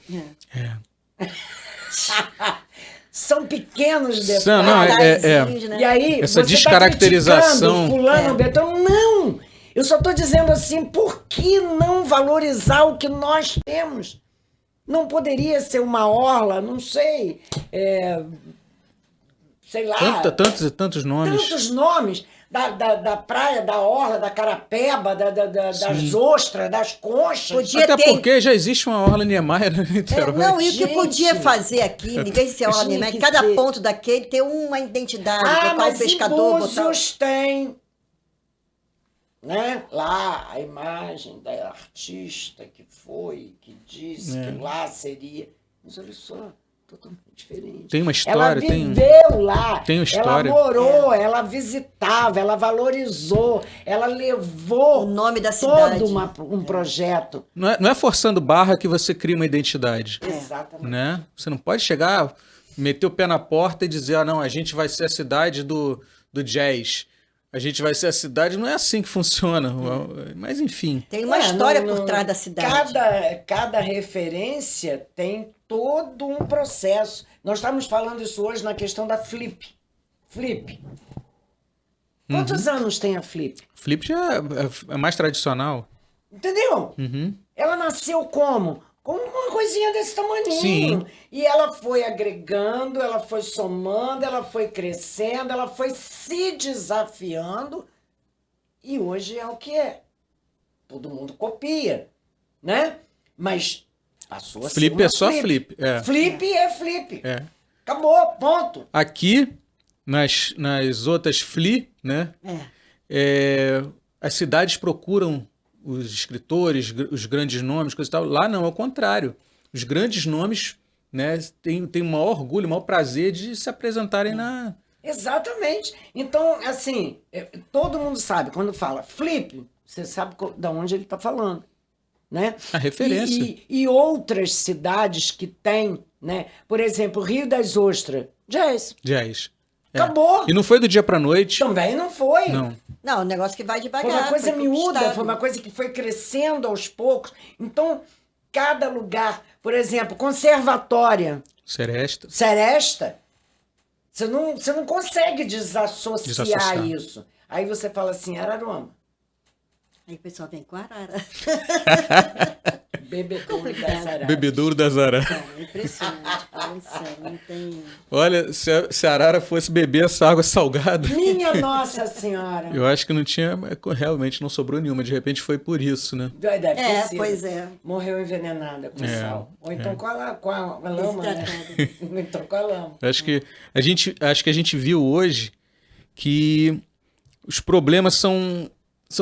São pequenos detalhes. Não, Detalhezinhos, né? E aí, Essa você descaracterização. Tá fulano, Betão, não! Eu só estou dizendo assim, por que não valorizar o que nós temos? Não poderia ser uma orla, não sei, sei lá. Tantos e tantos nomes. Tantos nomes da praia, da orla, da carapeba, das ostras, das conchas. Podia Até ter. porque já existe uma orla Niemeyer no Niterói. Não, e o que Gente. podia fazer aqui, em vez de ser uma Tinha Niemeyer, que cada ser. ponto daquele ter uma identidade, botar Mas o pescador, em botar. Búzios tem, né? Lá a imagem da artista que foi, que disse que lá seria. Mas olha só, totalmente diferente. Tem uma Ela história, tem... viveu lá, tem uma história. ela morou, ela visitava, ela valorizou, ela levou O nome da cidade. todo um projeto. Não é forçando barra que você cria uma identidade, Exatamente. né? Você não pode chegar, meter o pé na porta e dizer, não, a gente vai ser a cidade do jazz. A gente vai ser a cidade... Não é assim que funciona. Mas, enfim. Tem uma história por trás da cidade. Cada referência tem todo um processo. Nós estamos falando isso hoje na questão da Flip. Flip. Quantos anos tem a Flip? Flip já é mais tradicional. Entendeu? Uhum. Ela nasceu como? Como uma coisinha desse tamaninho. Sim. E ela foi agregando, ela foi somando, ela foi crescendo, ela foi se desafiando. E hoje é o que é. Todo mundo copia, né? Mas passou a ser Flip uma é só flip. É. Flip é flip. É. Acabou, ponto. Aqui, nas outras FLI, né? As cidades procuram os escritores, os grandes nomes, coisa e tal. Lá não, é o contrário. Os grandes nomes, né, têm o maior orgulho, o maior prazer de se apresentarem na... Exatamente. Então, assim, todo mundo sabe, quando fala flip, você sabe de onde ele está falando, né? A referência. E outras cidades que têm, né? Por exemplo, Rio das Ostras, jazz. Jazz. Acabou. E não foi do dia pra noite. Também não foi. Não. Não, o negócio que vai devagar. Foi uma coisa miúda, conquistado. foi uma coisa que foi crescendo aos poucos. Então, cada lugar, por exemplo, conservatória, Seresta. Seresta, você não consegue desassociar isso. Aí você fala assim, Araruama. Aí o pessoal vem com arara. Bebedouro das Araras. Bebedouro da Zara. É impressionante, falando sério, não tem... Olha, se a arara fosse beber essa água salgada, Minha Nossa Senhora. eu acho que não tinha, realmente não sobrou nenhuma. De repente foi por isso, né? Deve ter sido. pois é. Morreu envenenada com sal. Ou então com a lama, né? Desidratada. Ou então com a lama. Acho que a gente viu hoje que os problemas são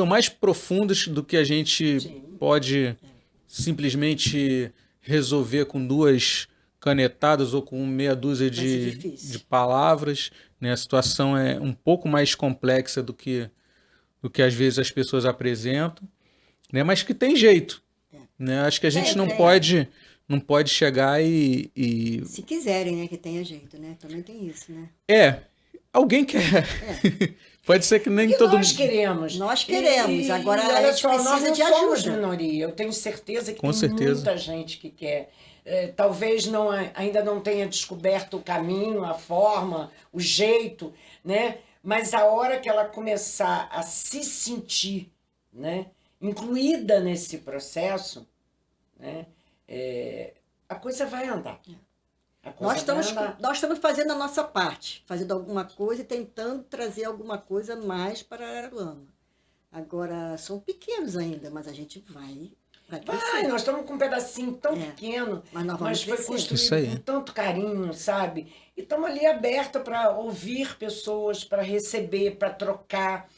mais profundos do que a gente pode simplesmente resolver com 2 canetadas ou com meia dúzia de palavras, né? A situação é um pouco mais complexa do que às vezes as pessoas apresentam, né? Mas que tem jeito, né? Acho que a gente não pode chegar e... Se quiserem, né, que tenha jeito, né? Também tem isso, né? Alguém quer. Pode ser que nem todo nós mundo... queremos. Nós queremos. Agora a olha gente só, nós precisa não de somos ajuda. minoria. Eu tenho certeza que Com tem certeza. muita gente que quer. Talvez ainda não tenha descoberto o caminho, a forma, o jeito, né? Mas a hora que ela começar a se sentir, né, incluída nesse processo, né, a coisa vai andar. Nós estamos fazendo a nossa parte, fazendo alguma coisa e tentando trazer alguma coisa mais para Araruama. Agora, são pequenos ainda, mas a gente vai crescer. Nós estamos com um pedacinho tão pequeno, mas foi crescer. construído com tanto carinho, sabe? E estamos ali abertos para ouvir pessoas, para receber, para trocar.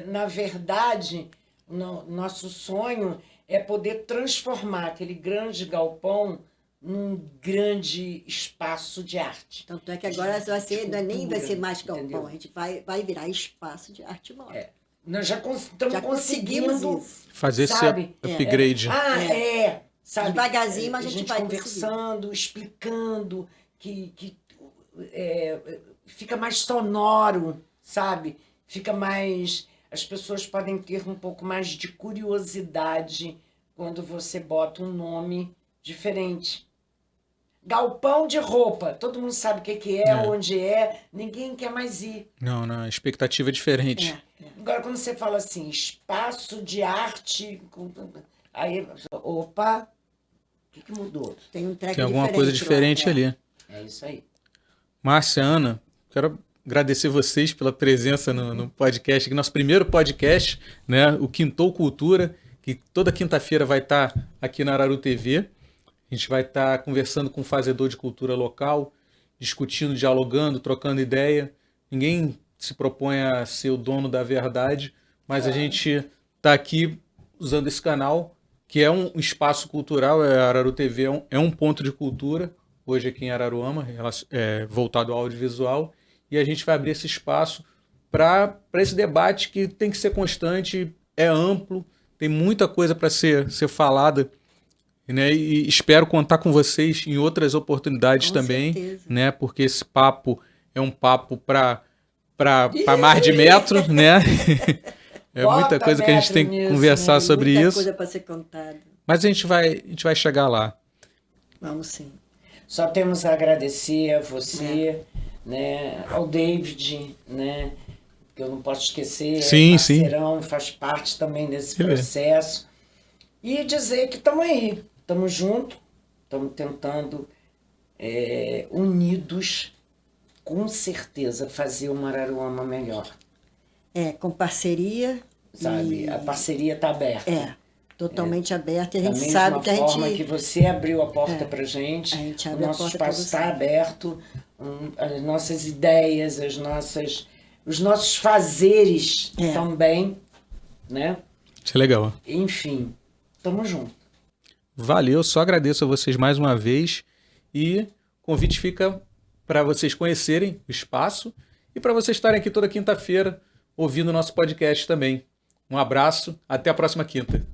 Na verdade, nosso sonho é poder transformar aquele grande galpão num grande espaço de arte. Tanto é que agora nem vai ser mais galpão, entendeu? a gente vai virar espaço de arte móvel. Nós já estamos conseguimos conseguindo isso. Fazer sabe? esse upgrade. Sabe? Devagarzinho, mas a gente vai conversando, explicando, que fica mais sonoro, sabe? Fica mais... As pessoas podem ter um pouco mais de curiosidade quando você bota um nome diferente. Galpão de roupa. Todo mundo sabe o que é, onde é. Ninguém quer mais ir. Não, a expectativa é diferente. Agora, quando você fala assim, espaço de arte... Aí, opa, o que mudou? Tem um treco Tem alguma coisa diferente ali. É isso aí. Márcia, Ana, quero agradecer vocês pela presença no podcast, aqui, nosso primeiro podcast, né? O Quintou Cultura, que toda quinta-feira vai estar aqui na Araru TV. A gente vai estar conversando com um fazedor de cultura local, discutindo, dialogando, trocando ideia. Ninguém se propõe a ser o dono da verdade, mas a gente está aqui usando esse canal, que é um espaço cultural. A Araru TV é um ponto de cultura, hoje aqui em Araruama, voltado ao audiovisual, e a gente vai abrir esse espaço para esse debate que tem que ser constante, é amplo, tem muita coisa para ser falada, né? E espero contar com vocês em outras oportunidades também, certeza. né? Porque esse papo é um papo para mais de metro, né? É muita coisa que a gente tem que conversar sobre muita isso. Coisa para ser contada. Mas a gente vai chegar lá. Vamos sim. Só temos a agradecer a você, né, ao David, né, que eu não posso esquecer, parceirão, faz parte também desse processo. E dizer que estamos aí, estamos juntos, estamos tentando, unidos, com certeza, fazer uma Araruama melhor. Com parceria. Sabe, a parceria está aberta. Totalmente aberta. E a da gente mesma sabe que a forma gente... que você abriu a porta para gente, o abre a nosso porta pra espaço você. está aberto, as nossas ideias, os nossos fazeres também, né? Isso é legal. Enfim, tamo junto. Valeu, só agradeço a vocês mais uma vez e o convite fica para vocês conhecerem o espaço e para vocês estarem aqui toda quinta-feira ouvindo o nosso podcast também. Um abraço, até a próxima quinta.